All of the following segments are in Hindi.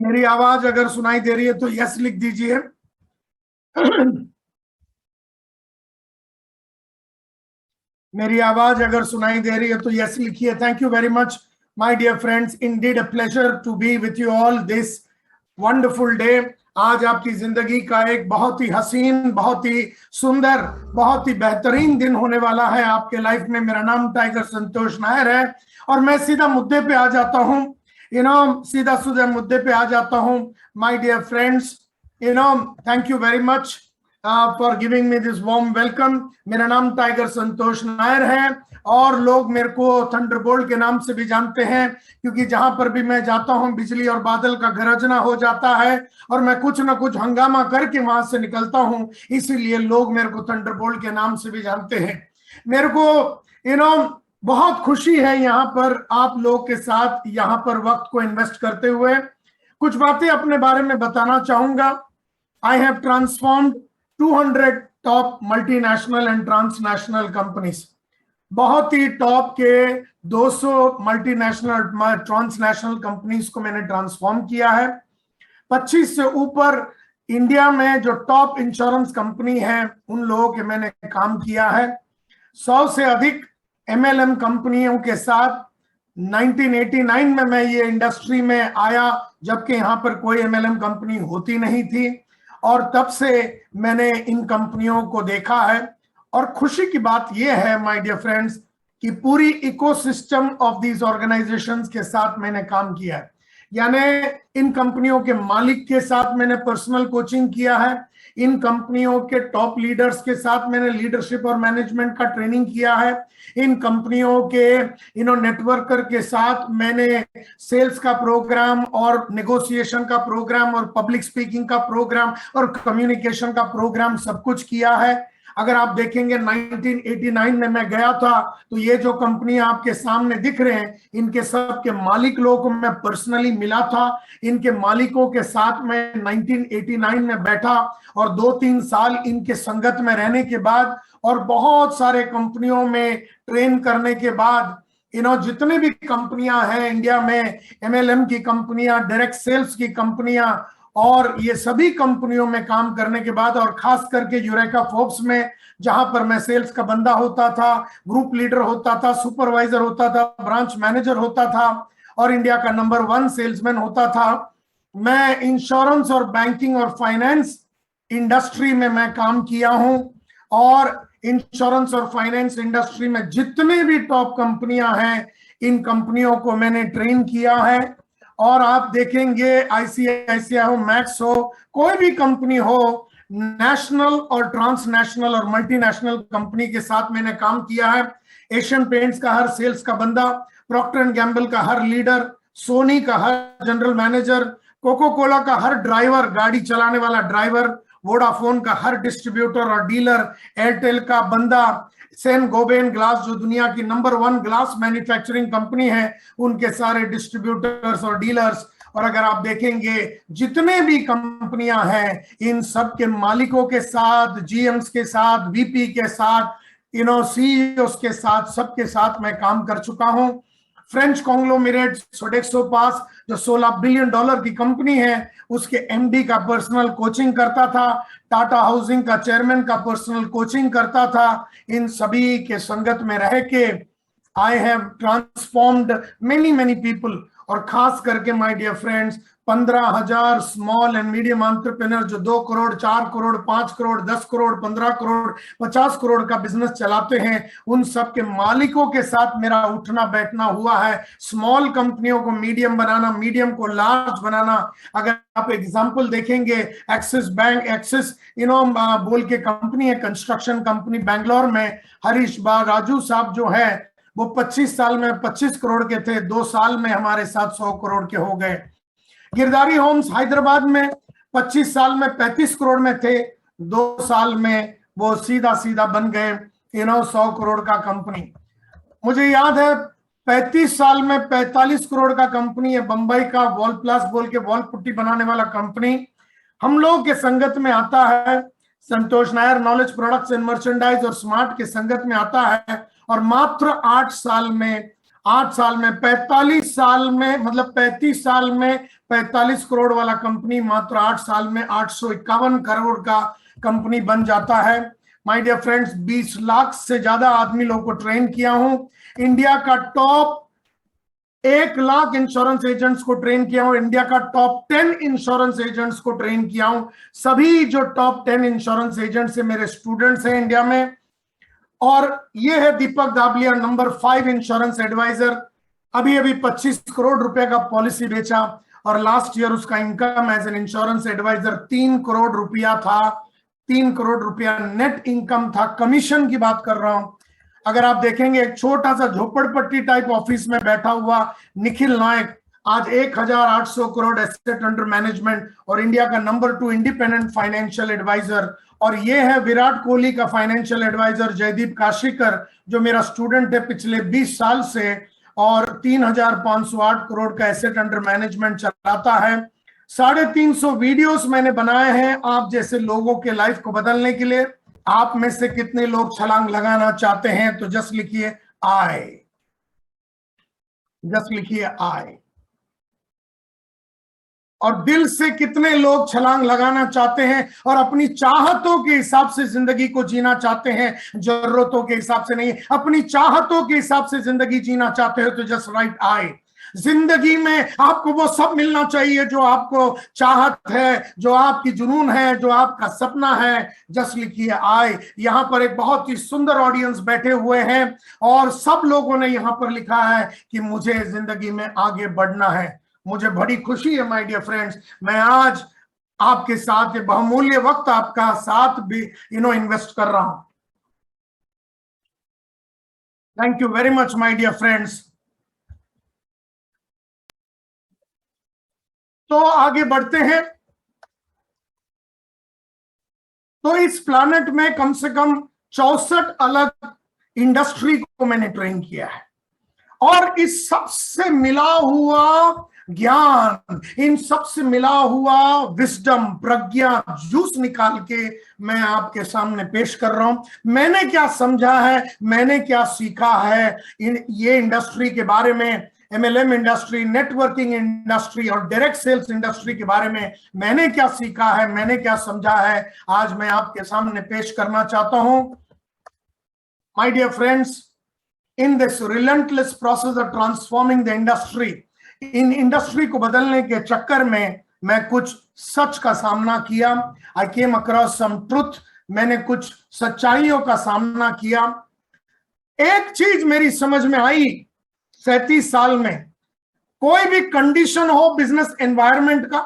मेरी आवाज अगर सुनाई दे रही है तो यस लिख दीजिए। मेरी आवाज अगर सुनाई दे रही है तो यस लिखिए। Thank you very much my dear friends, indeed a pleasure to be with you all this wonderful day. आज आपकी जिंदगी का एक बहुत ही हसीन, बहुत ही सुंदर, बहुत ही बेहतरीन दिन होने वाला है आपके लाइफ में। मेरा नाम टाइगर संतोष नायर है और मैं सीधा मुद्दे पे आ जाता हूँ। सीधा सीधा मुद्दे पे आ जाता हूँ। My dear friends, thank you very much for giving me this warm welcome. मेरा नाम टाइगर संतोष नायर है और लोग मेरे को थंडरबोल्ट के नाम से भी जानते हैं, क्योंकि जहां पर भी मैं जाता हूं बिजली और बादल का गरजना हो जाता है और मैं कुछ ना कुछ हंगामा करके वहां से निकलता हूं, इसीलिए लोग मेरे को थंडरबोल्ट के नाम से भी जानते हैं। मेरे को बहुत खुशी है यहाँ पर आप लोग के साथ यहाँ पर वक्त को इन्वेस्ट करते हुए। कुछ बातें अपने बारे में बताना चाहूंगा। आई have transformed 200 top multinational and transnational companies. बहुत ही टॉप के 200 मल्टीनेशनल ट्रांसनेशनल कंपनीज को मैंने ट्रांसफॉर्म किया है। 25 से ऊपर इंडिया में जो टॉप इंश्योरेंस कंपनी है उन लोगों के मैंने काम किया है। 100 से अधिक एमएलएम कंपनियों के साथ 1989 में मैं ये इंडस्ट्री में आया, जबकि यहाँ पर कोई एमएलएम कंपनी होती नहीं थी, और तब से मैंने इन कंपनियों को देखा है। और खुशी की बात यह है माय डियर फ्रेंड्स कि पूरी इकोसिस्टम ऑफ दीज ऑर्गेनाइजेशंस के साथ मैंने काम किया है। यानी इन कंपनियों के मालिक के साथ मैंने पर्सनल कोचिंग किया है, इन कंपनियों के टॉप लीडर्स के साथ मैंने लीडरशिप और मैनेजमेंट का ट्रेनिंग किया है, इन कंपनियों के नेटवर्कर के साथ मैंने सेल्स का प्रोग्राम और नेगोशिएशन का प्रोग्राम और पब्लिक स्पीकिंग का प्रोग्राम और कम्युनिकेशन का प्रोग्राम सब कुछ किया है। अगर आप देखेंगे 1989 में मैं गया था तो ये जो कंपनियां आपके सामने दिख रहे हैं इनके सब के मालिक लोगों को मैं पर्सनली मिला था। इनके मालिकों के साथ मैं 1989 में बैठा और 2-3 साल इनके संगत में रहने के बाद और बहुत सारे कंपनियों में ट्रेन करने के बाद जितने भी कंपनियां हैं इंडिया में, एमएलएम की कंपनियां, डायरेक्ट सेल्स की कंपनियां, और ये सभी कंपनियों में काम करने के बाद, और खास करके यूरेका फोर्ब्स में जहां पर मैं सेल्स का बंदा होता था, ग्रुप लीडर होता था, सुपरवाइजर होता था, ब्रांच मैनेजर होता था और इंडिया का नंबर 1 सेल्समैन होता था। मैं इंश्योरेंस और बैंकिंग और फाइनेंस इंडस्ट्री में मैं काम किया हूं और इंश्योरेंस और फाइनेंस इंडस्ट्री में जितने भी टॉप कंपनियां हैं इन कंपनियों को मैंने ट्रेन किया है। और आप देखेंगे आईसीआईसीआई हो, मैक्स हो, कोई भी कंपनी हो, नेशनल और ट्रांसनेशनल और मल्टीनेशनल कंपनी के साथ मैंने काम किया है। एशियन पेंट्स का हर सेल्स का बंदा, प्रॉक्टर एंड गैम्बल का हर लीडर, सोनी का हर जनरल मैनेजर, कोको कोला का हर ड्राइवर, गाड़ी चलाने वाला ड्राइवर, वोडाफोन का हर डिस्ट्रीब्यूटर और डीलर, एयरटेल का बंदा, सेन गोबेन ग्लास जो दुनिया की नंबर 1 ग्लास मैन्युफैक्चरिंग कंपनी है, उनके सारे डिस्ट्रीब्यूटर्स और डीलर्स। और अगर आप देखेंगे जितने भी कंपनियां हैं इन सब के मालिकों के साथ, जीएम्स के साथ, वीपी के साथ, सीईओs के साथ, सबके साथ मैं काम कर चुका हूं। फ्रेंच कॉन्ग्लोमेरेट सोडेक्सो पास जो $16 बिलियन की कंपनी है उसके एमडी का पर्सनल कोचिंग करता था, टाटा हाउसिंग का चेयरमैन का पर्सनल कोचिंग करता था। इन सभी के संगत में रह के I have transformed many people, और खास करके my dear friends 15,000 small and medium entrepreneur जो 2 करोड़, 4 करोड़, 5 करोड़, 10 करोड़, 15 करोड़, 50 करोड़ का बिजनेस चलाते हैं, उन सब के मालिकों के साथ मेरा उठना बैठना हुआ है। स्मॉल कंपनियों को मीडियम बनाना, मीडियम को लार्ज बनाना। अगर आप एग्जांपल देखेंगे, एक्सिस बैंक, एक्सिस बोल के कंपनी है, कंस्ट्रक्शन कंपनी बैंगलोर में, हरीश राजू साहब जो है वो 25 साल में 25 करोड़ के थे, 2 साल में हमारे साथ 100 करोड़ के हो गए। गिरधारी होम्स हैदराबाद में 25 साल में 35 करोड़ में थे, 2 साल में वो सीधा बन गए 100 करोड़ का कंपनी। मुझे याद है 35 साल में 45 करोड़ का कंपनी है बंबई का, वॉल प्लास बोल के वॉल पुट्टी बनाने वाला कंपनी हम लोग के संगत में आता है। Santosh Nair knowledge products and merchandise और स्मार्ट के संगत में आता है और मात्र 8 साल में 8 साल में 45 साल में, मतलब 35 साल में 45 करोड़ वाला कंपनी मात्र 8 साल में 851 करोड़ का कंपनी बन जाता है। माय डियर फ्रेंड्स, 20 लाख से ज्यादा आदमी लोगों को ट्रेन किया हूं। इंडिया का टॉप 1 लाख इंश्योरेंस एजेंट्स को ट्रेन किया हूं। इंडिया का टॉप 10 इंश्योरेंस एजेंट्स को ट्रेन किया हूं। सभी जो टॉप 10 इंश्योरेंस एजेंट्स हैं मेरे स्टूडेंट्स हैं इंडिया में। और ये है Deepak Dabalia, number 5 insurance advisor. अभी अभी 25 करोड़ रुपए का पॉलिसी बेचा और लास्ट ईयर उसका income as an insurance advisor 3 crore रुपया था। 3 करोड़ रुपया नेट इनकम था। कमीशन की बात कर रहा हूं। अगर आप देखेंगे, एक छोटा सा झोपड़पट्टी टाइप ऑफिस में बैठा हुआ निखिल नायक आज 1800 करोड़ एसेट अंडर मैनेजमेंट और इंडिया का नंबर 2 इंडिपेंडेंट फाइनेंशियल एडवाइजर। और ये है विराट कोहली का फाइनेंशियल एडवाइजर जयदीप काशीकर, जो मेरा स्टूडेंट है पिछले 20 साल से और 3508 करोड़ का एसेट अंडर मैनेजमेंट चलाता है। 350 वीडियोस मैंने बनाए हैं आप जैसे लोगों के लाइफ को बदलने के लिए। आप में से कितने लोग छलांग लगाना चाहते हैं? तो जस्ट लिखिए आए, जस्ट लिखिए आए। और दिल से कितने लोग छलांग लगाना चाहते हैं और अपनी चाहतों के हिसाब से जिंदगी को जीना चाहते हैं, जरूरतों के हिसाब से नहीं, अपनी चाहतों के हिसाब से जिंदगी जीना चाहते हो? तो जस्ट राइट आए। जिंदगी में आपको वो सब मिलना चाहिए जो आपको चाहत है, जो आपकी जुनून है, जो आपका सपना है। जस्ट लिखिए आए। यहां पर एक बहुत ही सुंदर ऑडियंस बैठे हुए हैं और सब लोगों ने यहां पर लिखा है कि मुझे जिंदगी में आगे बढ़ना है। मुझे बड़ी खुशी है माय डियर फ्रेंड्स, मैं आज आपके साथ ये बहुमूल्य वक्त आपका साथ भी इन्वेस्ट कर रहा हूं। Thank you very much my dear friends. तो आगे बढ़ते हैं। तो इस प्लानेट में कम से कम 64 अलग इंडस्ट्री को मैंने ट्रेन किया है और इस सब से मिला हुआ ज्ञान, इन सब से मिला हुआ विजडम, प्रज्ञा, जूस निकाल के मैं आपके सामने पेश कर रहा हूं। मैंने क्या समझा है, मैंने क्या सीखा है ये इंडस्ट्री के बारे में, एमएलएम इंडस्ट्री, नेटवर्किंग इंडस्ट्री और डायरेक्ट सेल्स इंडस्ट्री के बारे में मैंने क्या सीखा है, मैंने क्या समझा है, आज मैं आपके सामने पेश करना चाहता हूं। My dear friends, in this relentless process of transforming the industry, इन इंडस्ट्री को बदलने के चक्कर में मैं कुछ सच का सामना किया। I came across some truth, मैंने कुछ सच्चाइयों का सामना किया। एक चीज मेरी समझ में आई 37 साल में, कोई भी कंडीशन हो बिजनेस एनवायरनमेंट का,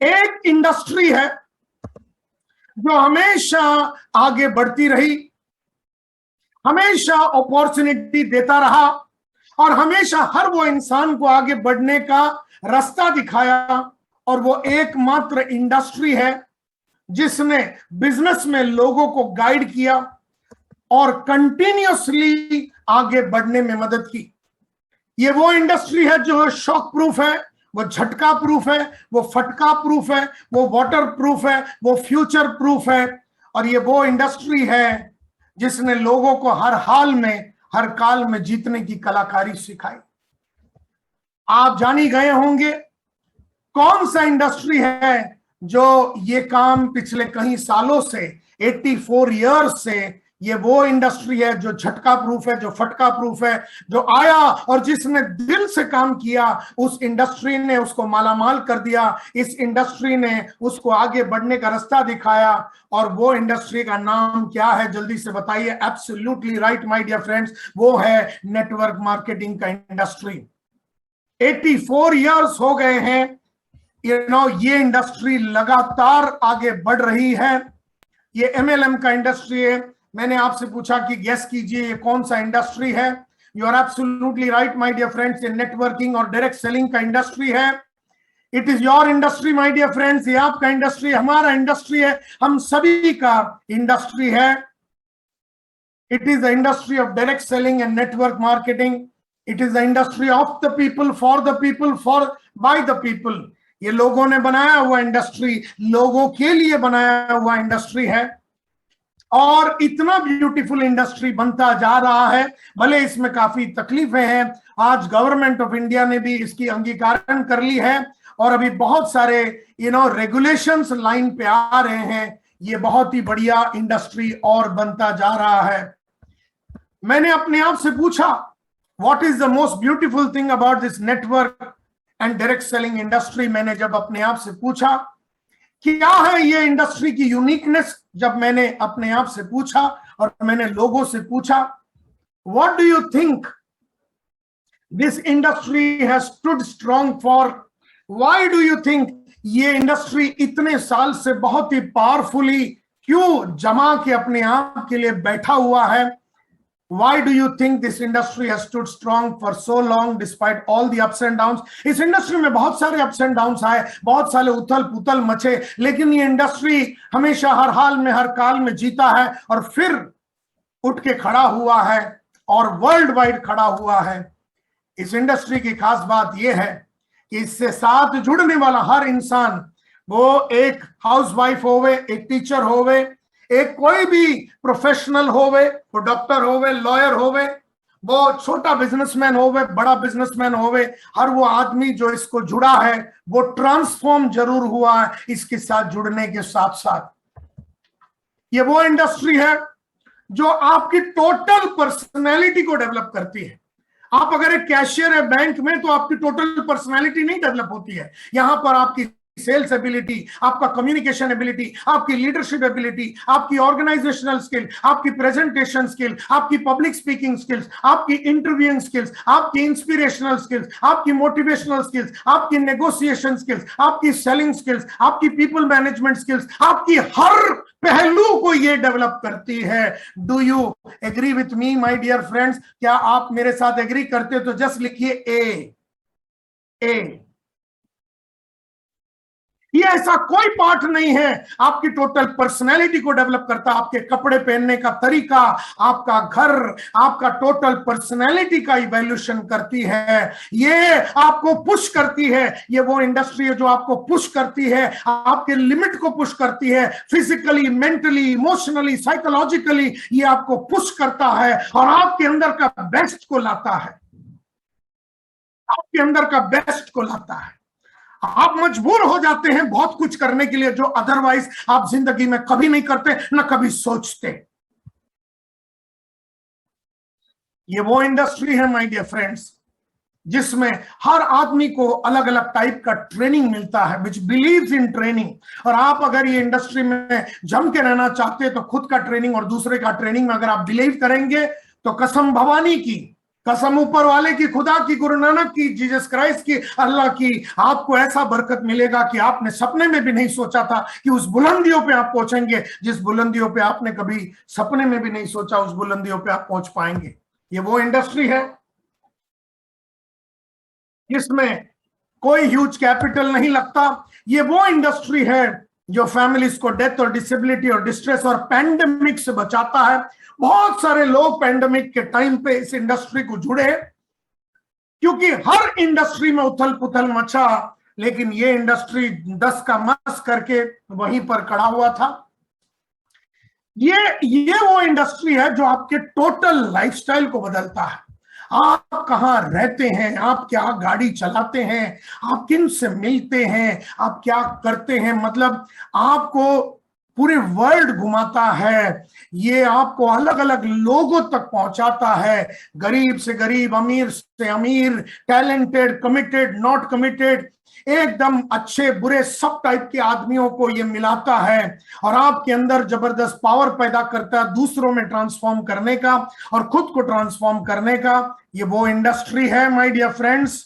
एक इंडस्ट्री है जो हमेशा आगे बढ़ती रही, हमेशा अपॉर्चुनिटी देता रहा और हमेशा हर वो इंसान को आगे बढ़ने का रास्ता दिखाया। और वो एकमात्र इंडस्ट्री है जिसने बिजनेस में लोगों को गाइड किया और कंटिन्यूअसली आगे बढ़ने में मदद की। ये वो इंडस्ट्री है जो शॉक प्रूफ है, वो झटका प्रूफ है, वो फटका प्रूफ है, वो वाटर प्रूफ है, वो फ्यूचर प्रूफ है। और ये वो इंडस्ट्री है जिसने लोगों को हर हाल में, हर काल में जीतने की कलाकारी सिखाई। आप जान ही गए होंगे कौन सा इंडस्ट्री है जो ये काम पिछले कई सालों से, 84 इयर्स से, ये वो इंडस्ट्री है जो झटका प्रूफ है, जो फटका प्रूफ है, जो आया और जिसने दिल से काम किया, उस इंडस्ट्री ने उसको मालामाल कर दिया, इस इंडस्ट्री ने उसको आगे बढ़ने का रास्ता दिखाया। और वो इंडस्ट्री का नाम क्या है, जल्दी से बताइए। Absolutely right my dear friends, वो है नेटवर्क मार्केटिंग का इंडस्ट्री। 84 इयर्स हो गए हैं, ये इंडस्ट्री लगातार आगे बढ़ रही है। ये एमएलएम का इंडस्ट्री है। मैंने आपसे पूछा कि गेस कीजिए ये कौन सा इंडस्ट्री है। You are absolutely right my dear friends, ये नेटवर्किंग और डायरेक्ट सेलिंग का इंडस्ट्री है। It is your industry my dear friends, ये आपका इंडस्ट्री, हमारा इंडस्ट्री है, हम सभी का इंडस्ट्री है। It is the industry of direct selling and network marketing. It is the industry of the people, for the people, for by the people. ये लोगों ने बनाया हुआ इंडस्ट्री, लोगों के लिए बनाया हुआ इंडस्ट्री है। और इतना ब्यूटीफुल इंडस्ट्री बनता जा रहा है। भले इसमें काफी तकलीफें हैं, आज गवर्नमेंट ऑफ इंडिया ने भी इसकी अंगीकारण कर ली है और अभी बहुत सारे रेगुलेशंस लाइन पे आ रहे हैं। ये बहुत ही बढ़िया इंडस्ट्री और बनता जा रहा है। मैंने अपने आप से पूछा, what is the most beautiful thing about this network and direct selling industry. मैंने जब अपने आप से पूछा क्या है ये इंडस्ट्री की यूनिकनेस, जब मैंने अपने आप से पूछा और मैंने लोगों से पूछा, what do you think this industry has stood strong for, why do you think ये इंडस्ट्री इतने साल से बहुत ही पावरफुली क्यों जमा के अपने आप के लिए बैठा हुआ है। Why do you think this industry has stood strong for so long despite all the ups and downs? इस इंडस्ट्री में बहुत सारे ups and downs आए, बहुत सारे उथल पुथल मचे, लेकिन ये इंडस्ट्री हमेशा हर हाल में हर काल में जीता है और फिर उठ के खड़ा हुआ है और वर्ल्ड वाइड खड़ा हुआ है। इस इंडस्ट्री की खास बात यह है कि इससे साथ जुड़ने वाला हर इंसान, वो एक हाउसवाइफ होवे, एक टीचर होवे, एक कोई भी प्रोफेशनल होवे, वो डॉक्टर होवे, लॉयर होवे, वो छोटा बिजनेसमैन होवे, बड़ा बिजनेसमैन होवे, हर वो आदमी जो इसको जुड़ा है वो ट्रांसफॉर्म जरूर हुआ है इसके साथ जुड़ने के साथ साथ। ये वो इंडस्ट्री है जो आपकी टोटल पर्सनैलिटी को डेवलप करती है। आप अगर एक कैशियर है बैंक में तो आपकी टोटल पर्सनैलिटी नहीं डेवलप होती है। यहां पर आपकी सेल्स एबिलिटी, आपका कम्युनिकेशन एबिलिटी, आपकी लीडरशिप एबिलिटी, आपकी ऑर्गेनाइजेशनल स्किल, आपकी प्रेजेंटेशन स्किल, आपकी पब्लिक स्पीकिंग स्किल्स, आपकी इंटरव्यूइंग स्किल्स, आपकी इंस्पिरेशनल स्किल्स, आपकी मोटिवेशनल स्किल्स, आपकी नेगोशिएशन स्किल्स, आपकी सेलिंग स्किल्स, आपकी पीपल मैनेजमेंट स्किल्स, आपकी हर पहलू को ये डेवलप करती है। Do you agree with me my dear friends? क्या आप मेरे साथ एग्री करते हो तो जस्ट लिखिए ए। ये ऐसा कोई पार्ट नहीं है, आपकी टोटल पर्सनैलिटी को डेवलप करता, आपके कपड़े पहनने का तरीका, आपका घर, आपका टोटल पर्सनैलिटी का इवैल्यूएशन करती है। ये आपको पुश करती है। ये वो इंडस्ट्री है जो आपको पुश करती है, आपके लिमिट को पुश करती है, फिजिकली, मेंटली, इमोशनली, साइकोलॉजिकली ये आपको पुश करता है और आपके अंदर का बेस्ट को लाता है, आपके अंदर का बेस्ट को लाता है। आप मजबूर हो जाते हैं बहुत कुछ करने के लिए जो अदरवाइज आप जिंदगी में कभी नहीं करते, ना कभी सोचते। ये वो इंडस्ट्री है माय डियर फ्रेंड्स जिसमें हर आदमी को अलग अलग टाइप का ट्रेनिंग मिलता है, विच बिलीव्स इन ट्रेनिंग। और आप अगर ये इंडस्ट्री में जम के रहना चाहते हैं तो खुद का ट्रेनिंग और दूसरे का ट्रेनिंग में अगर आप बिलीव करेंगे तो कसम भवानी की, कसम ऊपर वाले की, खुदा की, गुरु नानक की, जीसस क्राइस्ट की, अल्लाह की, आपको ऐसा बरकत मिलेगा कि आपने सपने में भी नहीं सोचा था कि उस बुलंदियों पे आप पहुंचेंगे, जिस बुलंदियों पे आपने कभी सपने में भी नहीं सोचा उस बुलंदियों पे आप पहुंच पाएंगे। ये वो इंडस्ट्री है जिसमें कोई ह्यूज कैपिटल नहीं लगता। ये वो इंडस्ट्री है जो फैमिलीज को डेथ और डिसेबिलिटी और डिस्ट्रेस और पैंडेमिक से बचाता है। बहुत सारे लोग पैंडेमिक के टाइम पे इस इंडस्ट्री को जुड़े क्योंकि हर इंडस्ट्री में उथल पुथल मचा, लेकिन ये इंडस्ट्री 10 का मस करके वहीं पर खड़ा हुआ था। ये वो इंडस्ट्री है जो आपके टोटल लाइफस्टाइल को बदलता है। आप कहाँ रहते हैं, आप क्या गाड़ी चलाते हैं, आप किन से मिलते हैं, आप क्या करते हैं, मतलब आपको पूरे वर्ल्ड घुमाता है। ये आपको अलग अलग लोगों तक पहुंचाता है, गरीब से गरीब, अमीर से अमीर, टैलेंटेड, कमिटेड, नॉट कमिटेड, एकदम अच्छे बुरे सब टाइप के आदमियों को ये मिलाता है और आपके अंदर जबरदस्त पावर पैदा करता है दूसरों में ट्रांसफॉर्म करने का और खुद को ट्रांसफॉर्म करने का। ये वो इंडस्ट्री है माय डियर फ्रेंड्स,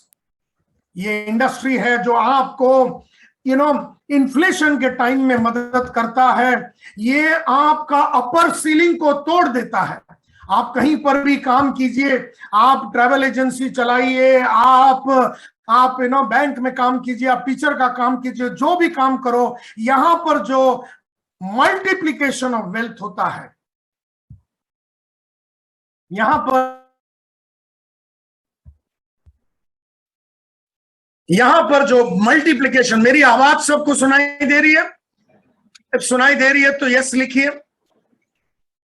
ये इंडस्ट्री है जो आपको इन्फ्लेशन के टाइम में मदद करता है। ये आपका अपर सीलिंग को तोड़ देता है। आप कहीं पर भी काम कीजिए, आप ट्रैवल एजेंसी चलाइए, आप बैंक में काम कीजिए, आप टीचर का काम कीजिए, जो भी काम करो, यहां पर जो मल्टीप्लिकेशन ऑफ वेल्थ होता है, यहां पर जो मल्टीप्लिकेशन, मेरी आवाज सबको सुनाई दे रही है? सुनाई दे रही है तो यस लिखिए।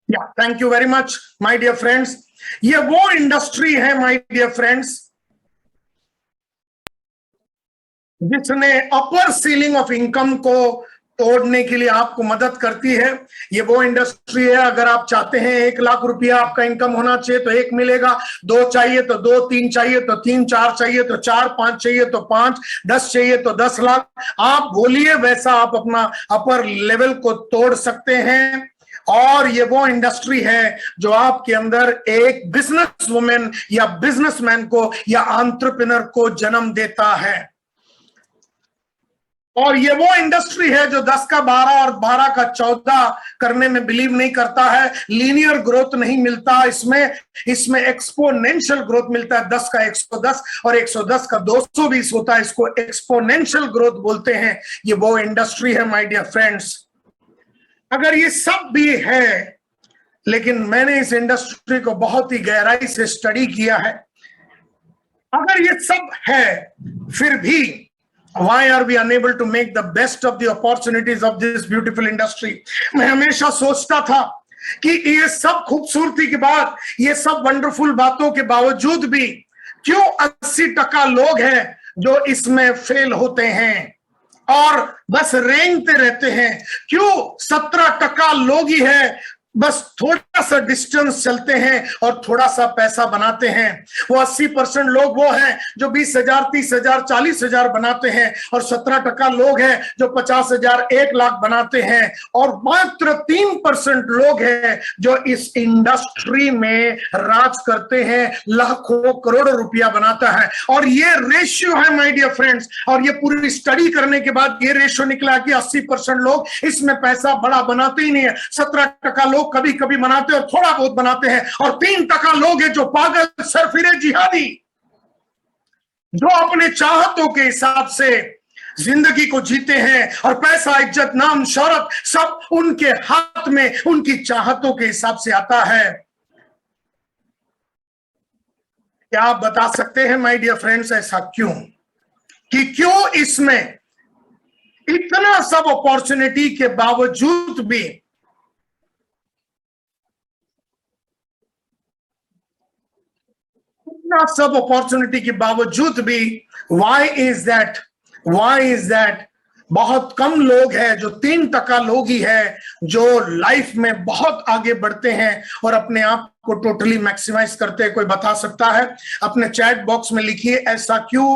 या thank you very much my dear friends. ये वो इंडस्ट्री है माय डियर फ्रेंड्स जिसने अपर सीलिंग ऑफ इनकम को तोड़ने के लिए आपको मदद करती है। ये वो इंडस्ट्री है, अगर आप चाहते हैं 1 लाख रुपया आपका इनकम होना चाहिए तो 1 मिलेगा, 2 चाहिए तो 2, 3 चाहिए तो 3, 4 चाहिए तो 4, 5 चाहिए तो 5, 10 चाहिए तो 10 लाख। आप बोलिए, वैसा आप अपना अपर लेवल को तोड़ सकते हैं। और ये वो इंडस्ट्री है जो आपके अंदर एक बिजनेस वुमेन या बिजनेसमैन को या एंटरप्रेन्योर को जन्म देता है। और ये वो इंडस्ट्री है जो 10 का 12 और 12 का 14 करने में बिलीव नहीं करता है। लीनियर ग्रोथ नहीं मिलता इसमें एक्सपोनेंशियल ग्रोथ मिलता है। 10 का 110 और 110 का 220 होता है, इसको एक्सपोनेंशियल ग्रोथ बोलते हैं। ये वो इंडस्ट्री है माय डियर फ्रेंड्स। अगर ये सब भी है, लेकिन मैंने इस इंडस्ट्री को बहुत ही गहराई से स्टडी किया है, अगर ये सब है फिर भी why are we unable to make the best of the opportunities of this beautiful industry? मैं हमेशा सोचता था कि ये सब खूबसूरती के बाद, ये सब वंडरफुल बातों के बावजूद भी क्यों 80% लोग हैं जो इसमें फेल होते हैं और बस रेंगते रहते हैं। क्यों 17% लोग ही है बस थोड़ा सा डिस्टेंस चलते हैं और थोड़ा सा पैसा बनाते हैं। वो 80% लोग वो हैं जो 20,000, 30,000, 40,000 बनाते हैं और 17% लोग हैं जो 50,000, 1 लाख बनाते हैं। और मात्र 3% लोग हैं जो इस इंडस्ट्री में राज करते हैं, लाखों करोड़ों रुपया बनाता है। और ये रेशियो है माय डियर फ्रेंड्स। और ये पूरी स्टडी करने के बाद ये रेशियो निकला कि 80% लोग इसमें पैसा बड़ा बनाते ही नहीं है। 17% लोग कभी कभी बनाते हैं और थोड़ा बहुत बनाते हैं, और 3% लोग हैं जो पागल सरफिरे जिहादी, जो अपने चाहतों के हिसाब से जिंदगी को जीते हैं और पैसा, इज्जत, नाम, शोहरत सब उनके हाथ में उनकी चाहतों के हिसाब से आता है। क्या आप बता सकते हैं माय डियर फ्रेंड्स ऐसा क्यों? कि क्यों इसमें इतना सब अपॉर्चुनिटी के बावजूद भी सब अपॉर्चुनिटी के बावजूद भी व्हाई इज दैट बहुत कम लोग हैं, जो 3% लोग ही है जो लाइफ में बहुत आगे बढ़ते हैं और अपने आप को टोटली मैक्सिमाइज करते हैं। कोई बता सकता है? अपने चैट बॉक्स में लिखिए ऐसा क्यों।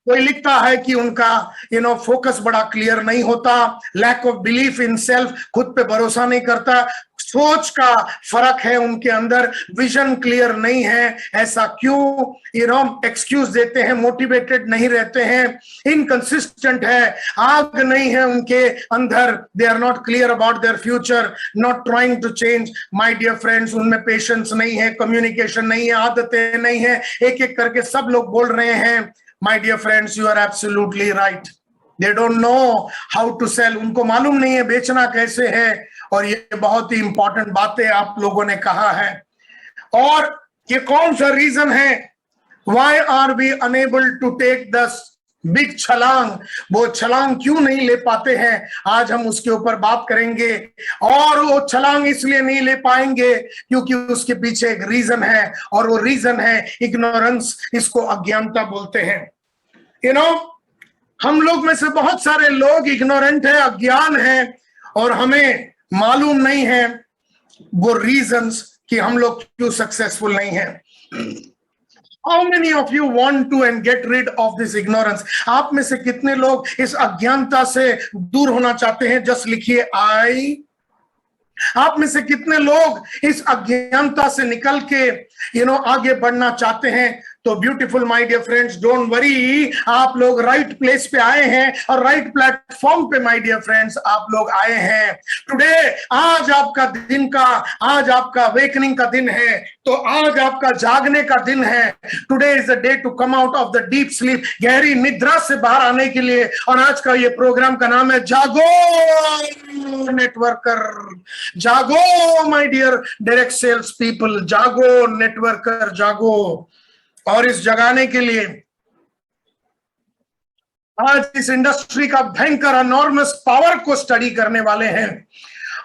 कोई लिखता है कि उनका फोकस बड़ा क्लियर नहीं होता, lack of belief in self, खुद पे भरोसा नहीं करता, सोच का फर्क है उनके अंदर, विजन क्लियर नहीं है। ऐसा क्यों? एक्सक्यूज देते हैं, मोटिवेटेड नहीं रहते हैं, इनकंसिस्टेंट है, आग नहीं है उनके अंदर, they are not clear about their future, not trying to change. My dear friends, उनमें पेशेंस नहीं है, कम्युनिकेशन नहीं है, आदतें नहीं है। एक एक करके सब लोग बोल रहे हैं। My dear friends, you are absolutely right. They don't know how to sell. उनको मालूम नहीं है बेचना कैसे है। और ये बहुत ही इंपॉर्टेंट बातें आप लोगों ने कहा है। और ये कौन सा रीजन है? Why are we unable to take the big छलांग? वो छलांग क्यों नहीं ले पाते हैं? आज हम उसके ऊपर बात करेंगे। और वो छलांग इसलिए नहीं ले पाएंगे क्योंकि उसके पीछे एक रीजन है, और वो रीजन है इग्नोरेंस। इसको अज्ञानता बोलते हैं। हम लोग में से बहुत सारे लोग इग्नोरेंट है, अज्ञान है, और हमें मालूम नहीं है वो रीजंस कि हम लोग क्यों सक्सेसफुल नहीं है। How many of you want to and get rid of this ignorance? आप में से कितने लोग इस अज्ञानता से दूर होना चाहते हैं? जस्ट लिखिए आई। आप में से कितने लोग इस अज्ञानता से निकल के आगे बढ़ना चाहते हैं? तो beautiful my dear friends, don't worry, आप लोग राइट प्लेस पे आए हैं और राइट प्लेटफॉर्म पे माय डियर फ्रेंड्स आप लोग आए हैं। टुडे, आज आपका अवेकनिंग का दिन है। तो आज आपका जागने का दिन है। Today is the day to come out of the deep sleep, गहरी निद्रा से बाहर आने के लिए। और आज का ये प्रोग्राम का नाम है जागो नेटवर्कर। जागो my dear direct sales people, जागो नेटवर्कर, जागो। और इस जगाने के लिए आज इस इंडस्ट्री का भयंकर एनॉर्मस पावर को स्टडी करने वाले हैं।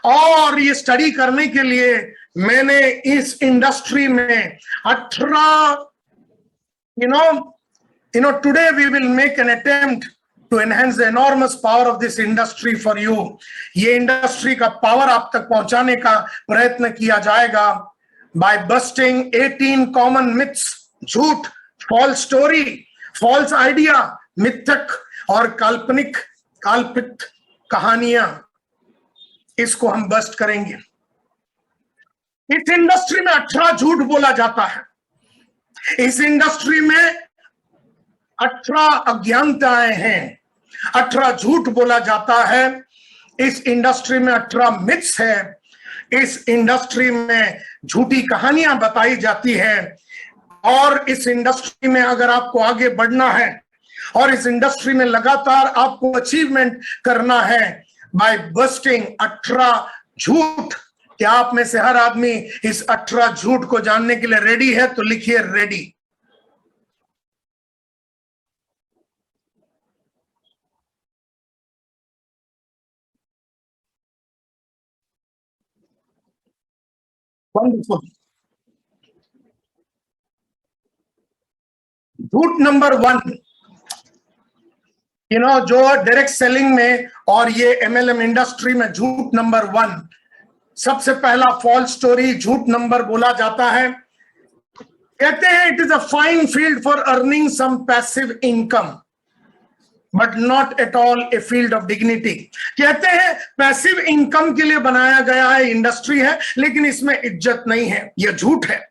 और ये स्टडी करने के लिए मैंने इस इंडस्ट्री में 18 today we will make an attempt to enhance the enormous power of this industry for you. ये इंडस्ट्री का पावर आप तक पहुंचाने का प्रयत्न किया जाएगा by busting 18 common myths, झूठ, false story, false idea, मिथक और काल्पित कहानियां, इसको हम बस्ट करेंगे। इस इंडस्ट्री में 18 झूठ बोला जाता है, इस इंडस्ट्री में 18 अज्ञानताएं हैं, 18 झूठ बोला जाता है, इस इंडस्ट्री में 18 मिथ्स है, इस इंडस्ट्री में झूठी कहानियां बताई जाती है। और इस इंडस्ट्री में अगर आपको आगे बढ़ना है और इस इंडस्ट्री में लगातार आपको अचीवमेंट करना है बाय बस्टिंग 18 झूठ, क्या आप में से हर आदमी इस 18 झूठ को जानने के लिए रेडी है? तो लिखिए रेडी। वंडरफुल। झूठ नंबर 1, जो डायरेक्ट सेलिंग में और ये MLM इंडस्ट्री में झूठ नंबर 1, सबसे पहला फॉल्स स्टोरी, झूठ नंबर बोला जाता है, कहते हैं it is a fine field for earning some passive income but not at all a field of dignity. कहते हैं पैसिव इनकम के लिए बनाया गया है, इंडस्ट्री है, लेकिन इसमें इज्जत नहीं है। यह झूठ है।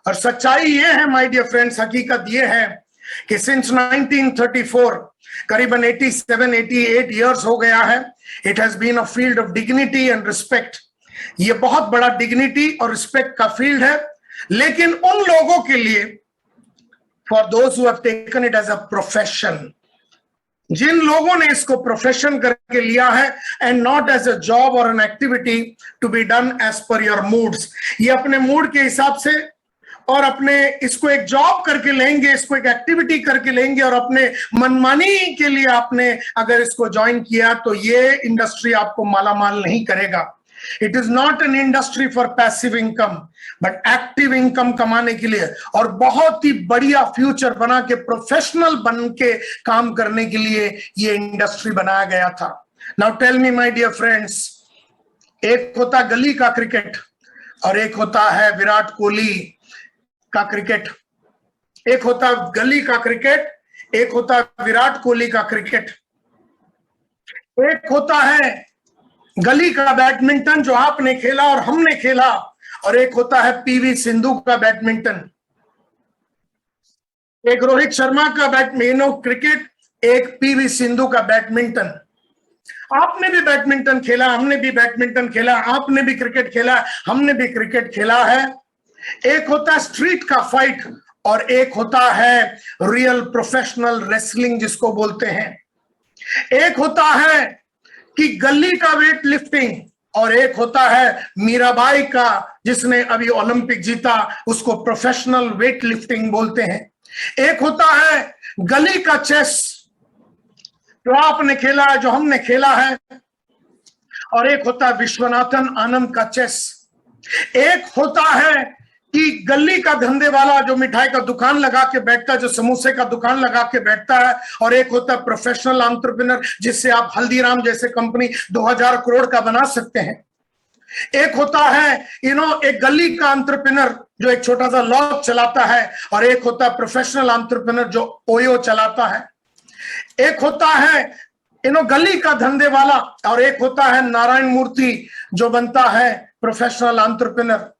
और सच्चाई यह है माय डियर फ्रेंड्स, हकीकत यह है कि सिंस 1934 करीबन 87-88 इयर्स हो गया है, it has been a field of dignity and respect. ये बहुत बड़ा डिग्निटी और रिस्पेक्ट का फील्ड है, लेकिन उन लोगों के लिए, for those who have taken it as a profession, जिन लोगों ने इसको प्रोफेशन करके लिया है, and not as a job और an activity to be done as per your moods. ये अपने मूड के हिसाब से और अपने इसको एक जॉब करके लेंगे, इसको एक एक्टिविटी करके लेंगे और अपने मनमानी के लिए आपने अगर इसको ज्वाइन किया तो ये इंडस्ट्री आपको मालामाल नहीं करेगा। It is not an industry for passive income but active income कमाने के लिए और बहुत ही बढ़िया फ्यूचर बना के प्रोफेशनल बन के काम करने के लिए ये इंडस्ट्री बनाया गया था। Now tell me my dear friends, एक होता गली का क्रिकेट और एक होता है विराट कोहली का क्रिकेट। एक होता गली का क्रिकेट, एक होता विराट कोहली का क्रिकेट। एक होता है गली का बैडमिंटन जो आपने खेला और हमने खेला, और एक होता है PV सिंधु का बैडमिंटन। एक रोहित शर्मा का क्रिकेट, एक PV सिंधु का बैडमिंटन। आपने भी बैडमिंटन खेला, हमने भी बैडमिंटन खेला, आपने भी क्रिकेट खेला, हमने भी क्रिकेट खेला है। एक होता है स्ट्रीट का फाइट और एक होता है रियल प्रोफेशनल रेसलिंग जिसको बोलते हैं। एक होता है कि गली का वेट लिफ्टिंग और एक होता है मीराबाई का, जिसने अभी ओलंपिक जीता, उसको प्रोफेशनल वेट लिफ्टिंग बोलते हैं। एक होता है गली का चेस जो आपने खेला है, जो हमने खेला है, और एक होता है विश्वनाथन आनंद का चेस। एक होता है कि गली का धंधे वाला जो मिठाई का दुकान लगा के बैठता है, जो समोसे का दुकान लगा के बैठता है, और एक होता है प्रोफेशनल एंटरप्रेन्योर जिससे आप हल्दीराम जैसे कंपनी 2000 करोड़ का बना सकते हैं। एक होता है एक गली का एंटरप्रेन्योर जो एक छोटा सा लॉज चलाता है, और एक होता है प्रोफेशनल एंटरप्रेन्योर जो ओयो चलाता है। एक होता है गली का धंधे वाला और एक होता है नारायण मूर्ति जो बनता है प्रोफेशनल एंटरप्रेन्योर।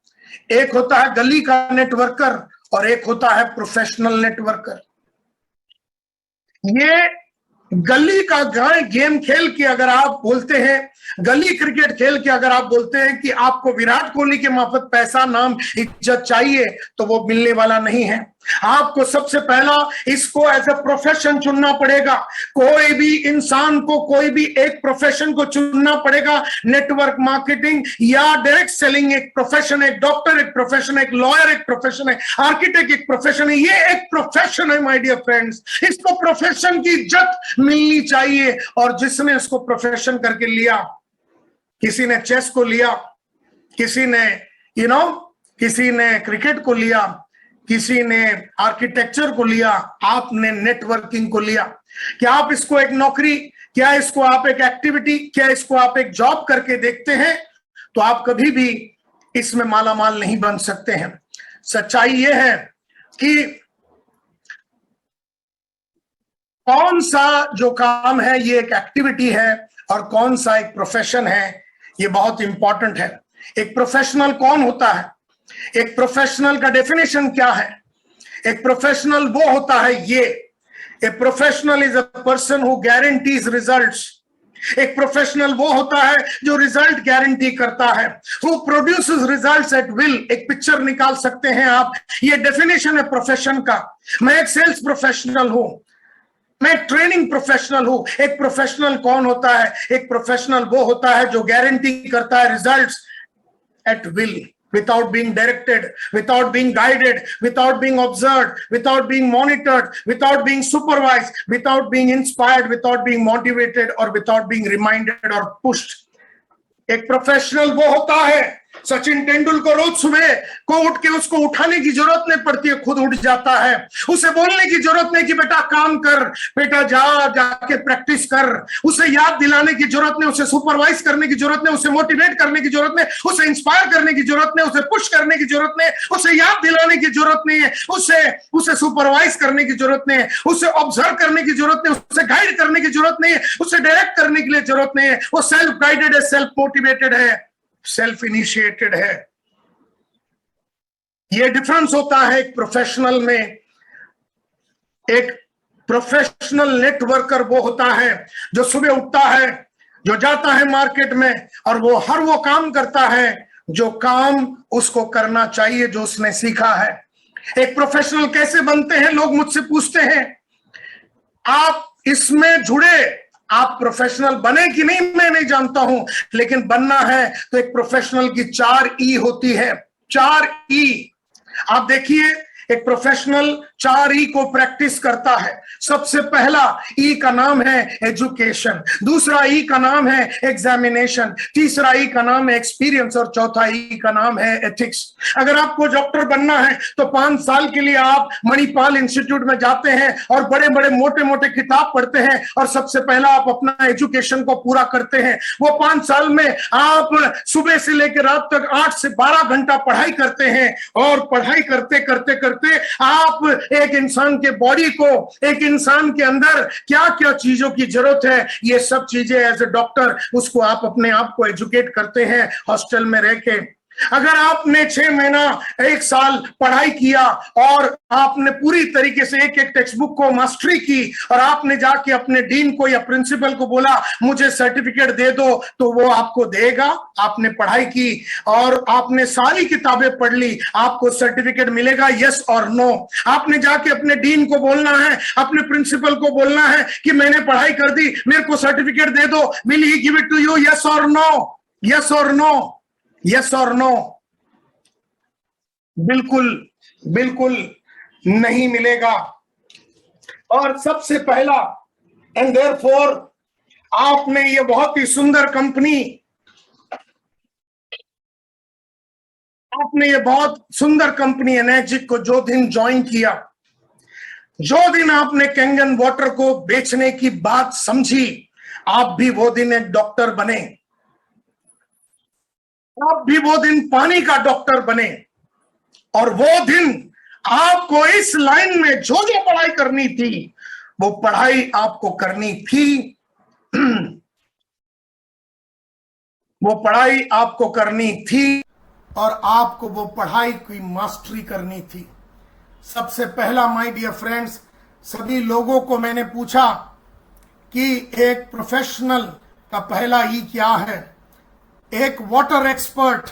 एक होता है गली का नेटवर्कर और एक होता है प्रोफेशनल नेटवर्कर। ये गली का गेम खेल के अगर आप बोलते हैं, गली क्रिकेट खेल के अगर आप बोलते हैं कि आपको विराट कोहली के मार्फत पैसा, नाम, इज्जत चाहिए, तो वो मिलने वाला नहीं है। आपको सबसे पहला इसको एज ए प्रोफेशन चुनना पड़ेगा। कोई भी इंसान को कोई भी एक प्रोफेशन को चुनना पड़ेगा। नेटवर्क मार्केटिंग या डायरेक्ट सेलिंग एक प्रोफेशन है, डॉक्टर एक प्रोफेशन है, एक लॉयर एक प्रोफेशन है, आर्किटेक्ट एक प्रोफेशन है। ये एक प्रोफेशन है माय डियर फ्रेंड्स। इसको प्रोफेशन की इज्जत मिलनी चाहिए और जिसने इसको प्रोफेशन करके लिया किसी ने चेस को लिया, किसी ने किसी ने क्रिकेट को लिया, किसी ने आर्किटेक्चर को लिया, आपने नेटवर्किंग को लिया। क्या आप इसको एक नौकरी, क्या इसको आप एक एक्टिविटी, क्या इसको आप एक जॉब करके देखते हैं, तो आप कभी भी इसमें मालामाल नहीं बन सकते हैं। सच्चाई यह है कि कौन सा जो काम है ये एक एक्टिविटी है और कौन सा एक प्रोफेशन है, ये बहुत इंपॉर्टेंट है। एक प्रोफेशनल कौन होता है? एक प्रोफेशनल का डेफिनेशन क्या है? एक प्रोफेशनल वो होता है ये, a professional is a person who guarantees results. एक प्रोफेशनल वो होता है जो रिजल्ट गारंटी करता है, who produces results at will. एक पिक्चर निकाल सकते हैं आप, ये डेफिनेशन है प्रोफेशन का। मैं एक सेल्स प्रोफेशनल हूं, मैं ट्रेनिंग प्रोफेशनल हूं। एक प्रोफेशनल कौन होता है? एक प्रोफेशनल वो होता है जो गारंटी करता है results at will, without being directed, without being guided, without being observed, without being monitored, without being supervised, without being inspired, without being motivated, or without being reminded or pushed. एक प्रोफेशनल वो होता है, सचिन तेंदुलकर रोज सुबह को उठ के उसको उठाने की जरूरत नहीं पड़ती है, खुद उठ जाता है। उसे बोलने की जरूरत नहीं कि बेटा काम कर, बेटा जाके प्रैक्टिस कर। उसे याद दिलाने की जरूरत नहीं, उसे सुपरवाइज करने की जरूरत नहीं, उसे मोटिवेट करने की जरूरत नहीं, उसे इंस्पायर करने की जरूरत नहीं, उसे पुश करने की जरूरत नहीं, उसे याद दिलाने की जरूरत नहीं है, उसे सुपरवाइज करने की जरूरत नहीं है, उसे ऑब्जर्व करने की जरूरत नहीं, उसे गाइड करने की जरूरत नहीं है, उसे डायरेक्ट करने के लिए जरूरत नहीं है। वो सेल्फ गाइडेड है, सेल्फ मोटिवेटेड है, सेल्फ इनिशिएटेड है। यह डिफरेंस होता है एक प्रोफेशनल में। एक प्रोफेशनल नेटवर्कर वो होता है जो सुबह उठता है, जो जाता है मार्केट में और वो हर वो काम करता है जो काम उसको करना चाहिए, जो उसने सीखा है। एक प्रोफेशनल कैसे बनते हैं? लोग मुझसे पूछते हैं, आप इसमें जुड़े, आप प्रोफेशनल बने कि नहीं मैं नहीं जानता हूं, लेकिन बनना है तो एक प्रोफेशनल की 4 ई होती है। 4 ई। आप देखिए, एक प्रोफेशनल 4 ई को प्रैक्टिस करता है। सबसे पहला ई का नाम है एजुकेशन, दूसरा ई का नाम है एग्जामिनेशन, तीसरा ई का नाम है एक्सपीरियंस और चौथा ई का नाम है एथिक्स। अगर आपको डॉक्टर बनना है तो 5 साल के लिए आप मणिपाल इंस्टीट्यूट में जाते हैं और बड़े बड़े मोटे मोटे किताब पढ़ते हैं और सबसे पहला आप अपना एजुकेशन को पूरा करते हैं। वो 5 साल में आप सुबह से लेकर रात तक 8 से 12 घंटा पढ़ाई करते हैं और पढ़ाई करते करते करते आप एक इंसान के बॉडी को, एक इंसान के अंदर क्या क्या चीजों की जरूरत है, ये सब चीजें एज ए डॉक्टर उसको आप अपने आप को एजुकेट करते हैं हॉस्टल में रह के। अगर आपने 6 महीना 1 साल पढ़ाई किया और आपने पूरी तरीके से एक एक टेक्स्ट बुक को मास्टरी की और आपने जाके अपने डीन को या प्रिंसिपल को बोला मुझे सर्टिफिकेट दे दो, तो वो आपको देगा। आपने पढ़ाई की और आपने सारी किताबें पढ़ ली, आपको सर्टिफिकेट मिलेगा, यस और नो। आपने जाके अपने डीन को बोलना है, अपने प्रिंसिपल को बोलना है कि मैंने पढ़ाई कर दी, मेरे को सर्टिफिकेट दे दो, will he give it to you, yes और नो? यस और नो? यस और नो? बिल्कुल बिल्कुल नहीं मिलेगा। और सबसे पहला, एंड देयरफॉर आपने ये बहुत ही सुंदर कंपनी, आपने ये बहुत सुंदर कंपनी एनर्जिक को जो दिन ज्वाइन किया, जो दिन आपने कैंगन वाटर को बेचने की बात समझी, आप भी वो दिन एक डॉक्टर बने। आप भी वो दिन पानी का डॉक्टर बने और वो दिन आपको इस लाइन में जो जो पढ़ाई करनी थी वो पढ़ाई आपको करनी थी। वो पढ़ाई आपको करनी थी और आपको वो पढ़ाई की मास्टरी करनी थी। सबसे पहला माय डियर फ्रेंड्स, सभी लोगों को मैंने पूछा कि एक प्रोफेशनल का पहला ई क्या है। एक वाटर एक्सपर्ट